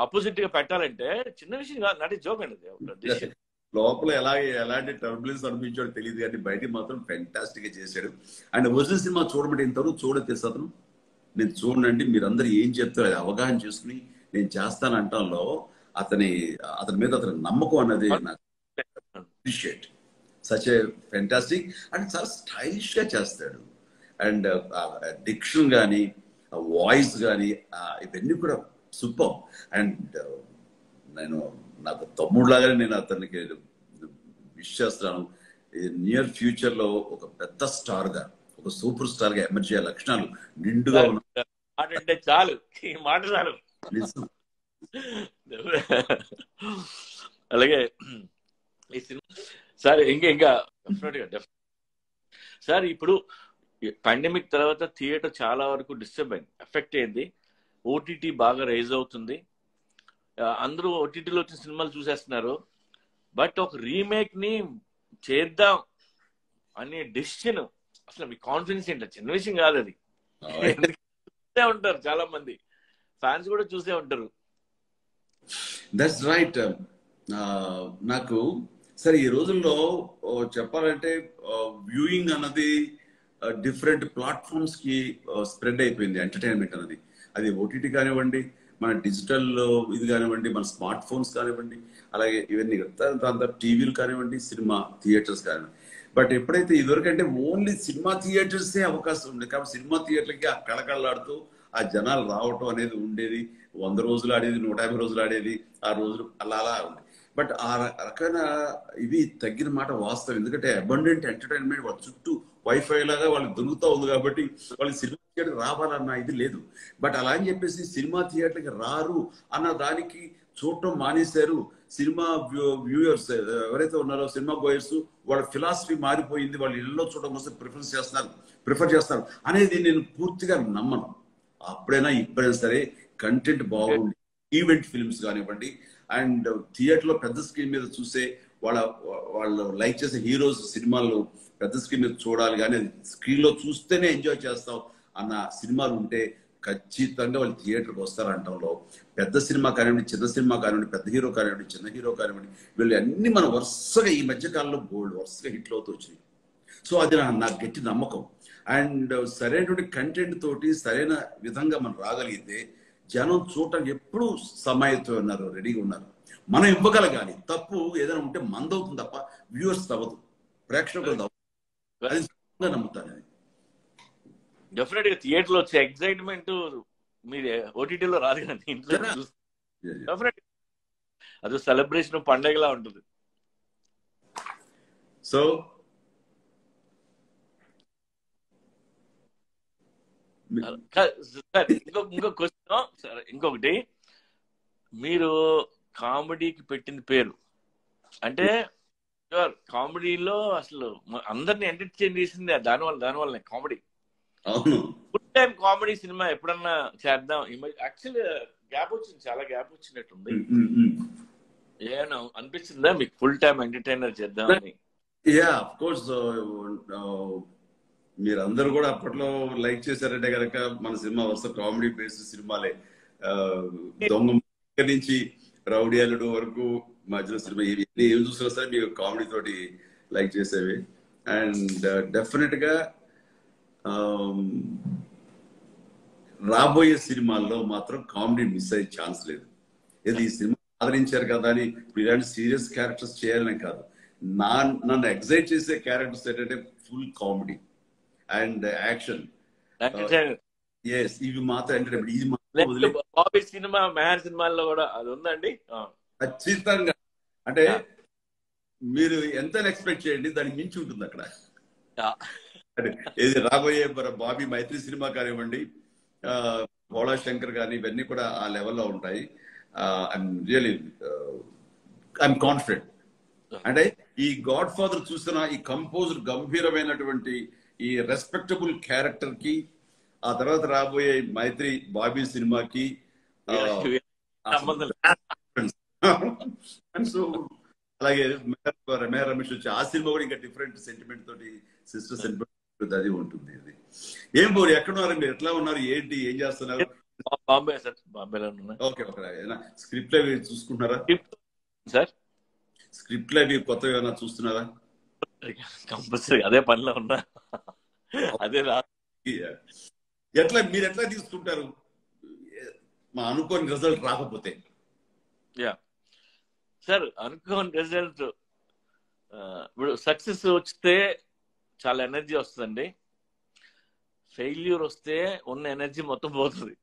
ఆపోజిట్ గా పెట్టాలంటే చిన్న విషయం కాదు, నాటి జోక్ అండి. లోపల ఎలాంటి టర్బులెన్స్ అనిపించాడో తెలియదు కానీ బయటికి మాత్రం ఫెంటాస్టిక్ గా చేశాడు. అండ్ ఒరిజినల్ సినిమా చూడమంటే ఇంతవరకు చూడలేదు తెలుసు అతను. నేను చూడండి, మీరందరూ ఏం చెప్తారో అది అవగాహన చేసుకుని నేను చేస్తానంటాలో అతని మీద అతని నమ్మకం అన్నది నాకు appreciate. Such a fantastic. And చాలా స్టైలిష్ గా చేస్తాడు. అండ్ డిక్షన్ కానీ వాయిస్ కానీ ఇవన్నీ కూడా సూపర్. అండ్ నేను నాకు తమ్ముడు లాగానే నేను అతనికి విష్ చేస్తున్నాను. నియర్ ఫ్యూచర్ లో ఒక పెద్ద స్టార్ గా, ఒక సూపర్ స్టార్ గా ఎమర్జ్ అయ్యే లక్షణాలు నిండుగా ఉన్నాయి. చాలు ఈ మాట చాలు. అలాగే ఈ సినిమా సార్ ఇంకా సార్ ఇప్పుడు పాండమిక్ తర్వాత థియేటర్ చాలా వరకు డిస్టర్బ్ అయింది, ఎఫెక్ట్ అయింది. ఓటీటీ బాగా రైజ్ అవుతుంది, అందరూ ఓటీటీలో వచ్చిన సినిమాలు చూసేస్తున్నారు. బట్ ఒక రీమేక్ ని చేద్దాం అనే డెసిషన్, అసలు మీ కాన్ఫిడెన్స్ ఏంటో చిన్న విషయం కాదు అది. చూసే ఉంటారు చాలా మంది ఫ్యాన్స్ కూడా చూసే ఉంటారు. That's right. నాకు సరే ఈ రోజుల్లో చెప్పాలంటే వ్యూయింగ్ అన్నది డిఫరెంట్ ప్లాట్ఫామ్స్ కి స్ప్రెడ్ అయిపోయింది. ఎంటర్టైన్మెంట్ అనేది అది ఓటీటీ కానివ్వండి, మన డిజిటల్ ఇది కానివ్వండి, మన స్మార్ట్ ఫోన్స్ కానివ్వండి, అలాగే ఇవన్నీ దాంతో టీవీలు కానివ్వండి, సినిమా థియేటర్స్ కానివ్వండి. బట్ ఎప్పుడైతే ఇదివరకంటే ఓన్లీ సినిమా థియేటర్సే అవకాశం ఉండేది కాబట్టి సినిమా థియేటర్లకి ఆ కళకళలాడుతూ ఆ జనాలు రావటం అనేది ఉండేది. 100 రోజులు ఆడేది, 150 రోజులు ఆడేది, ఆ రోజులు అలా అలా ఉంది. బట్ ఆ రకమైన ఇవి తగ్గిన మాట వాస్తవం. ఎందుకంటే అబండెంట్ ఎంటర్టైన్మెంట్ వాళ్ళ చుట్టూ వైఫై లాగా వాళ్ళకి దొరుకుతూ ఉంది కాబట్టి వాళ్ళకి సినిమా థియేటర్ రావాలన్న ఇది లేదు. బట్ అలా అని చెప్పేసి సినిమా థియేటర్కి రారు అన్న దానికి చూడటం మానేశారు. సినిమా వ్యూయర్స్ ఎవరైతే ఉన్నారో సినిమా గోయర్స్ వాళ్ళ ఫిలాసఫీ మారిపోయింది. వాళ్ళు ఇళ్ళలో చూడడం కోసం ప్రిఫర్ చేస్తారు అనేది నేను పూర్తిగా నమ్మను. అప్పుడైనా ఇప్పుడైనా సరే కంటెంట్ బాగుంది, ఈవెంట్ ఫిల్మ్స్ కానివ్వండి, అండ్ థియేటర్ లో పెద్ద స్క్రీన్ మీద చూసే వాళ్ళు లైక్ చేసే హీరోస్ సినిమాలు పెద్ద స్క్రీన్ మీద చూడాలి, కానీ స్క్రీన్ లో చూస్తేనే ఎంజాయ్ చేస్తాం అన్న సినిమాలు ఉంటే ఖచ్చితంగా వాళ్ళు థియేటర్కి వస్తారంటంలో పెద్ద సినిమా కానివ్వండి, చిన్న సినిమా కానివ్వండి, పెద్ద హీరో కానివ్వండి, చిన్న హీరో కానివ్వండి, వీళ్ళు అన్ని మన వరుసగా ఈ మధ్య కాలంలో వరుసగా హిట్లు అవుతూ వచ్చినాయి. సో అది నాకు గట్టి నమ్మకం. అండ్ సరైనటువంటి కంటెంట్ తోటి సరైన విధంగా మనం రాగలిగితే జనం చూడటానికి ఎప్పుడు సమాయత్తం ఉన్నారు, రెడీగా ఉన్నారు. మనం ఇవ్వగలగాలి. తప్పు ఏదైనా ఉంటే మందవుతుంది తప్ప వ్యూవర్స్ అవ్వదు, ప్రేక్షకులు అవ్వదు. అది నమ్ముతాను. అది డెఫినెట్ గా థియేటర్ లో వచ్చే ఎక్సైట్మెంట్ మీరు ఓటీటీలో రాదు కదా, ఇంట్లో డెఫినెట్ అది సెలబ్రేషన్ పండగలా ఉంటుంది. సో ఇంకో క్వశ్చన్ సరే, ఇంకొకటి, మీరు కామెడీకి పెట్టిన పేరు అంటే కామెడీలో అసలు అందరిని ఎంటర్టైన్ చేసింది దానివల్ల comedy. Full time comedy cinema ఎప్పుడన్నా చేద్దాం, యాక్చువల్లీ గ్యాప్ వచ్చింది, చాలా గ్యాప్ వచ్చినట్టుంది. ఏమన్నా అనిపించిందా మీకు ఫుల్ టైం ఎంటర్టైనర్ చేద్దామని? Yeah, of course. మీరందరూ కూడా అప్పట్లో లైక్ చేశారంటే కనుక మన సినిమా వరుస కామెడీ బేస్డ్ సినిమాలే. దొంగ నుంచి రౌడీ అల్లుడు వరకు మధ్యలో సినిమా ఏం చూసినా సరే మీకు కామెడీ తోటి లైక్ చేసేవి. అండ్ డెఫినెట్ గా రాబోయే సినిమాల్లో మాత్రం కామెడీ మిస్ అయ్యే ఛాన్స్ లేదు. ఇది ఈ సినిమా ఆదరించారు కదా అని ఇలాంటి సీరియస్ క్యారెక్టర్స్ చేయాలనే కాదు, నన్ను ఎగ్జైట్ చేసే క్యారెక్టర్స్ ఏంటంటే ఫుల్ కామెడీ అండ్ యాక్షన్. ఇవి మాత్రం ఎంటర్టైన్మెంట్. ఇది బాబీ సినిమా, మెహర్ సినిమాల్లో కూడా అది ఉందండి ఖచ్చితంగా. అంటే మీరు ఎంత ఎక్స్పెక్ట్ చేయండి, దానికి మించి ఉంటుంది అక్కడ. ఇది రాబోయే బాబీ మైత్రి సినిమా కానివ్వండి, భోళా శంకర్ కానీ, ఇవన్నీ కూడా ఆ లెవెల్లో ఉంటాయి. I'm really I'm confident. అంటే ఈ గాడ్ ఫాదర్ చూసిన ఈ కంపోజ్డ్ గంభీరమైనటువంటి ఈ రెస్పెక్టబుల్ క్యారెక్టర్ కి, ఆ తర్వాత రాబోయే మైత్రి బాబీ సినిమాకి సో అలాగే మెహర్ రమేష్ వచ్చి ఆ సినిమా కూడా ఇంకా డిఫరెంట్ సెంటిమెంట్ తోటి, సిస్టర్ సెంటిమెంట్ అది ఉంటుంది. అది ఏం పోరు, ఎక్కడున్నారు మీరు, ఎట్లా ఉన్నారు, ఏంటి, ఏం చేస్తున్నారు? బాంబే సార్, బాంబేలో ఉన్నా. Okay okay. స్క్రిప్ట్ అవి చూసుకుంటున్నారా సార్? స్క్రిప్ట్లు అవి కొత్తగా ఏమైనా చూస్తున్నారా? కంపల్సరీ అదే పనిలో ఉన్నా. అదే మీరు ఎట్లా తీసుకుంటారు మా అనుకోని రిజల్ట్ రాకపోతే? యా సార్, అనుకోని రిజల్ట్ ఇప్పుడు సక్సెస్ వస్తే చాలా ఎనర్జీ వస్తుందండి. ఫెయిల్యూర్ వస్తే ఉన్న ఎనర్జీ మొత్తం పోతుంది.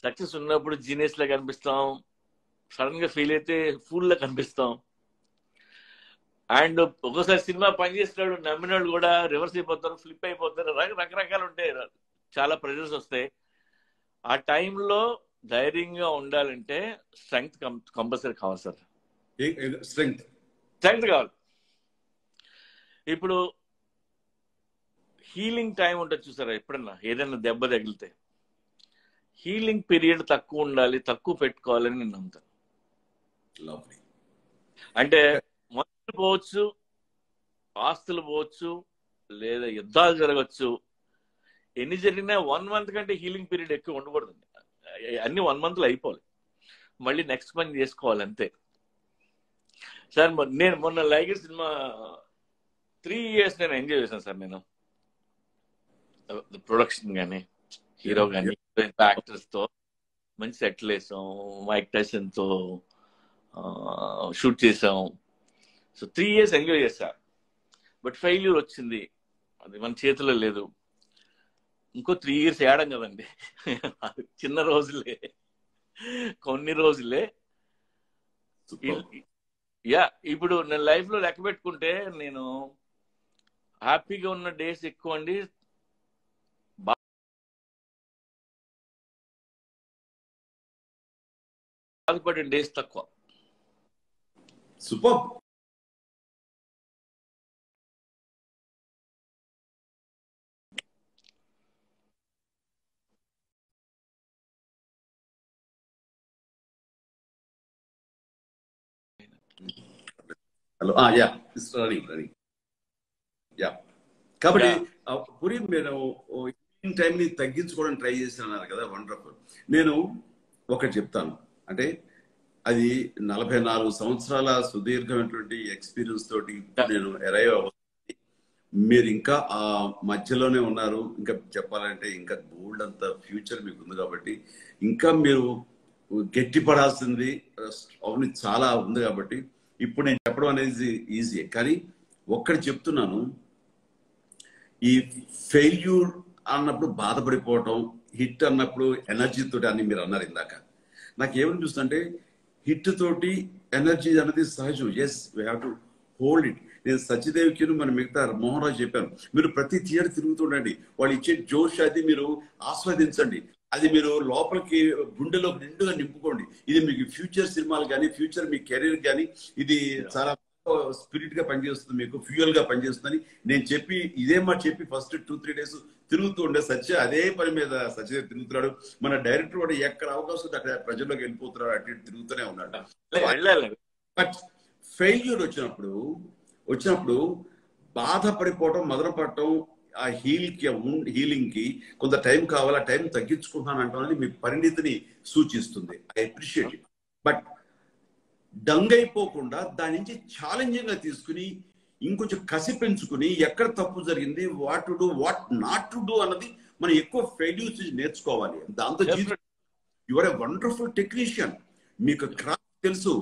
సక్సెస్ ఉన్నప్పుడు జీనియస్ లా కనిపిస్తాం, సడన్ గా ఫెయిల్ అయితే ఫూల్ లా కనిపిస్తాం. అండ్ ఒక్కోసారి సినిమా పనిచేస్తున్నాడు నమ్మినాడు కూడా రివర్స్ అయిపోతారు, ఫ్లిప్ అయిపోతారు, రకరకాలు ఉంటాయి, చాలా ప్రెజర్స్ వస్తాయి. ఆ టైంలో ధైర్యంగా ఉండాలంటే స్ట్రెంగ్త్ కంపల్సరీ కావాలి సార్. స్ట్రెంగ్త్ కావాలి. ఇప్పుడు హీలింగ్ టైం ఉంటుంది చూసారా, ఎప్పుడన్నా ఏదైనా దెబ్బ తగిలితే హీలింగ్ పీరియడ్ తక్కువ ఉండాలి, తక్కువ పెట్టుకోవాలని నేను నమ్ముతాను. అంటే మనుషులు పోవచ్చు, ఆస్తులు పోవచ్చు, లేదా యుద్ధాలు జరగచ్చు, ఎన్ని జరిగినా 1 month కంటే హీలింగ్ పీరియడ్ ఎక్కువ ఉండకూడదు. అన్ని 1 month లో అయిపోవాలి, మళ్ళీ నెక్స్ట్ పని చేసుకోవాలి అంతే. సార్ నేను మొన్న లైగర్ సినిమా 3 years నేను ఎంజాయ్ చేశాను సార్. నేను ప్రొడక్షన్ కానీ, హీరో కానీ, యాక్టర్స్ తో మంచి సెటిల్ వేసాం, మైక్ టైసన్ తో షూట్ చేసాం. సో 3 years ఎంజాయ్ చేశా. బట్ ఫెయిల్యూర్ వచ్చింది, అది మన చేతిలో లేదు. ఇంకో 3 years ఏడం కదండి, చిన్న రోజులే, కొన్ని రోజులే. యా, ఇప్పుడు నేను లైఫ్ లో లెక్క పెట్టుకుంటే నేను హ్యాపీగా ఉన్న డేస్ ఎక్కువ అండి, బాధపడిన డేస్ తక్కువ. Super. Hello, yeah, running. Yeah, కాబట్టి పురి మీరు టైం ని తగ్గించుకోవడానికి ట్రై చేస్తున్నారు కదా, వండర్ఫుల్. నేను ఒకటి చెప్తాను, అంటే అది 44 సంవత్సరాల సుదీర్ఘమైనటువంటి ఎక్స్పీరియన్స్ తోటి నేను అరైవ్ అవుతుంది. మీరు ఇంకా ఆ మధ్యలోనే ఉన్నారు. ఇంకా చెప్పాలంటే ఇంకా గోల్డ్ అంత ఫ్యూచర్ మీకు ఉంది. కాబట్టి ఇంకా మీరు గట్టిపడాల్సింది అవును చాలా ఉంది. కాబట్టి ఇప్పుడు నేను చెప్పడం అనేది ఈజీ, కానీ ఒక్కటి చెప్తున్నాను, ఈ ఫెయిల్యూర్ అన్నప్పుడు బాధపడిపోవటం, హిట్ అన్నప్పుడు ఎనర్జీ తోటి అని మీరు అన్నారు ఇందాక. నాకు ఏమనిపిస్తుందంటే హిట్ తోటి ఎనర్జీ అనేది సహజం. Yes, we have to hold it. నేను సత్యదేవికి మన మిగతా మోహన్ రాజు చెప్పాను, మీరు ప్రతి థియేటర్ తిరుగుతుండండి, వాళ్ళు ఇచ్చే జోష్ అది మీరు ఆస్వాదించండి. అది మీరు లోపలికి గుండెలో నిండుగా నింపుకోండి. ఇది మీకు ఫ్యూచర్ సినిమాలు కానీ, ఫ్యూచర్ మీ కెరీర్ కానీ ఇది చాలా స్పిరిట్ గా పనిచేస్తుంది, మీకు ఫ్యూయల్ గా పనిచేస్తుందని నేను చెప్పి ఇదే మాట చెప్పి ఫస్ట్ 2-3 days తిరుగుతూ ఉండే. సత్య అదే పని మీద సత్యదేవ్ తిరుగుతున్నాడు. మన డైరెక్టర్ కూడా ఎక్కడ అవకాశం ఉంటే అక్కడ ప్రజల్లోకి వెళ్ళిపోతున్నాడు, అటు ఇటు తిరుగుతూనే ఉన్నాడు. బట్ ఫెయిల్యూర్ వచ్చినప్పుడు బాధపడిపోవటం, మొదలుపడటం, ఆ హీలింగ్ కి కొంత టైం కావాలి, ఆ టైం తగ్గించుకుంటాను అంటామని మీ పరిణితిని సూచిస్తుంది. I appreciate it. బట్ డంగ్ అయిపోకుండా దాని నుంచి ఛాలెంజింగ్ గా తీసుకుని ఇంకొంచెం కసి పెంచుకుని ఎక్కడ తప్పు జరిగింది, what to do, what not to do అన్నది మనం ఎక్కువ ఫెయిల్యూర్స్ నేర్చుకోవాలి. దాంతో you are a wonderful technician. మీకు క్రాఫ్ట్ తెలుసు,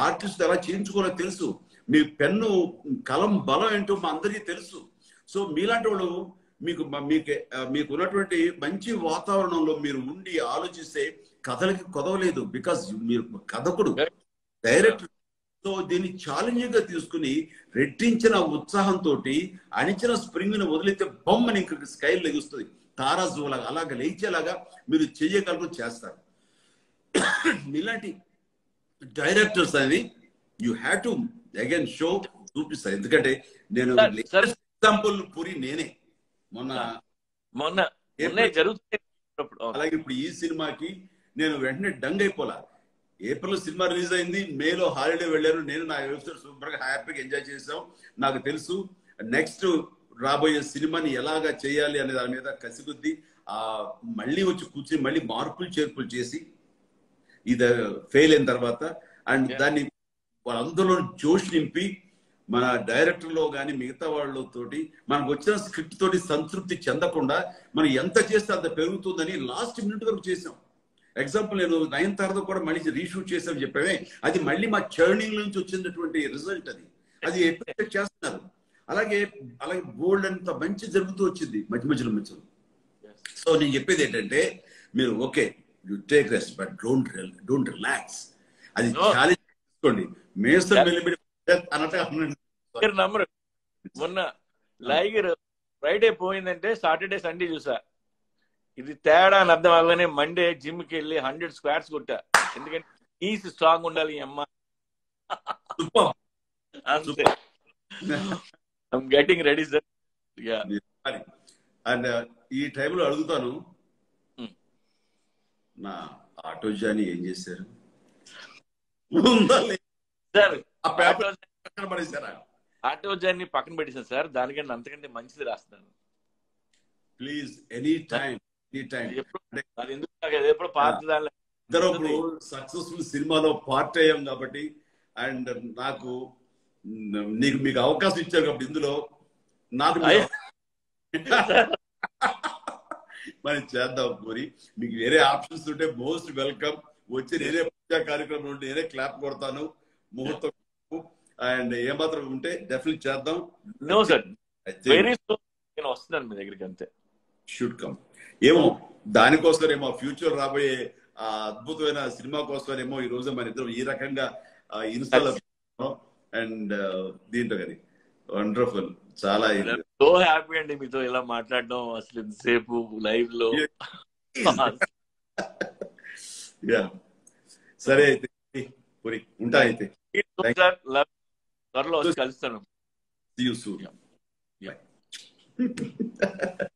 ఆర్టిస్ట్ ఎలా చేయించుకోవాలో తెలుసు, మీ పెన్ను కలం బలం ఏంటో మా అందరికీ తెలుసు. సో మీలాంటి వాళ్ళు మీకు ఉన్నటువంటి మంచి వాతావరణంలో మీరు ఉండి ఆలోచిస్తే కథలకి కొదవలేదు. బికాస్ మీరు కథకుడు, డైరెక్టర్. సో దీన్ని ఛాలెంజింగ్ గా తీసుకుని రెట్టించిన ఉత్సాహంతో అణిచిన స్ప్రింగ్ ని వదిలితే బొమ్మని ఇంక స్కైల్ లెగుస్తుంది, తారాజులాగా అలాగా లేచేలాగా మీరు చెయ్యగలరు, చేస్తారు. ఇలాంటి డైరెక్టర్స్ అని you have to again show చూపిస్తారు. ఎందుకంటే నేను ఎగ్జాంపుల్ పురి నేనే మొన్న జరుగుతుంది. అలాగే ఇప్పుడు ఈ సినిమాకి నేను వెంటనే డంగ్ అయిపోలా. ఏప్రిల్ సినిమా రిలీజ్ అయింది, మేలో హాలిడే వెళ్ళాను, నేను నా వెబ్సైట్ సూపర్ గా హ్యాపీగా ఎంజాయ్ చేసాం. నాకు తెలుసు నెక్స్ట్ రాబోయే సినిమాని ఎలాగా చేయాలి అనే దాని మీద కసిగుద్ది మళ్ళీ వచ్చి కూర్చుని మళ్ళీ మార్పులు చేర్పులు చేసి ఇది ఫెయిల్ అయిన తర్వాత అండ్ దాన్ని వాళ్ళందరిలో జోష్ నింపి మన డైరెక్టర్ లో కానీ మిగతా వాళ్ళతోటి మనకు వచ్చిన స్క్రిప్ట్ తోటి సంతృప్తి చెందకుండా మనం ఎంత చేస్తే అంత పెరుగుతుందని లాస్ట్ మినిట్ వరకు చేసాం. ఎగ్జాంపుల్ నేను 9th తారీఖు కూడా మళ్ళీ రీషూట్ చేసామని చెప్పామే, అది మళ్ళీ మా చర్నింగ్ నుంచి వచ్చినటువంటి రిజల్ట్. అది ఎక్స్పెక్ట్ చేస్తున్నారు. అలాగే గోల్డ్ అంత మంచి జరుగుతూ వచ్చింది మధ్యలో. సో నేను చెప్పేది ఏంటంటే మీరు okay, you take rest but don't relax. అది ఛాలెంజ్ తీసుకోండి. మేసం వెళ్ళిపోయి నమ్మరు. మొన్న లైగర్ ఫ్రైడే పోయిందంటే సాటర్డే సండే చూసా. ఇది తేడా అని అర్థం అవ్వగానే మండే జిమ్ కి వెళ్ళి 100 squats కొట్టా. ఎందుకంటే నీస్ స్ట్రాంగ్ ఉండాలి ఈ అమ్మ. Getting ready sir. అండ్ ఈ టైంలో అడుగుతాను, Hmm. నా ఆటో జాని ఏం చేశారు? ఉందా లేదా? సార్ ఆ పేపర్ పక్కన పడేశారా? ఆటో జర్నీ పక్కన పెట్టేసాను సార్, దానికంటే అంతకంటే మంచిది రాస్తాను. ప్లీజ్ ఎనీ టైం అది ఎప్పుడు అది ఎందుకు నాకు అది ఎప్పుడు పాత దానిలో ఇద్దరు ఇప్పుడు సక్సెస్ఫుల్ సినిమాలో పార్ట్ అయ్యాం కాబట్టి, అండ్ నాకు మీకు అవకాశం ఇచ్చారు కాబట్టి ఇందులో నాకు మరి చేద్దాం. మరి మీకు వేరే ఆప్షన్స్ ఉంటే మోస్ట్ వెల్కమ్. వచ్చి నేనే పూజా కార్యక్రమం ఉంటే నేనే క్లాప్ కొడతాను, ముహూర్తం. అండ్ ఏమాత్రం ఉంటే డెఫినెట్ చేద్దాం. నో సార్, వెరీ సూన్ నేను వస్తున్నాను మీ దగ్గరికి, అంతే. Should come. ఏమో దానికోసమేమో ఫ్యూచర్ రాబోయే ఆ అద్భుతమైన సినిమా కోసమేమో ఈ రోజు మన ఇద్దరం ఈ రకంగా ఇన్స్టాల్ అండ్ దీంట్లో కానీ వండర్ఫుల్. చాలా సో హ్యాపీ అండి మీతో ఇలా మాట్లాడడం, అసలు ఇంతసేపు లైవ్ లో. సరే అయితే పురి ఉంటా అయితే. సార్ త్వరలో వచ్చి కలుస్తాను. See you soon. Yeah. Bye.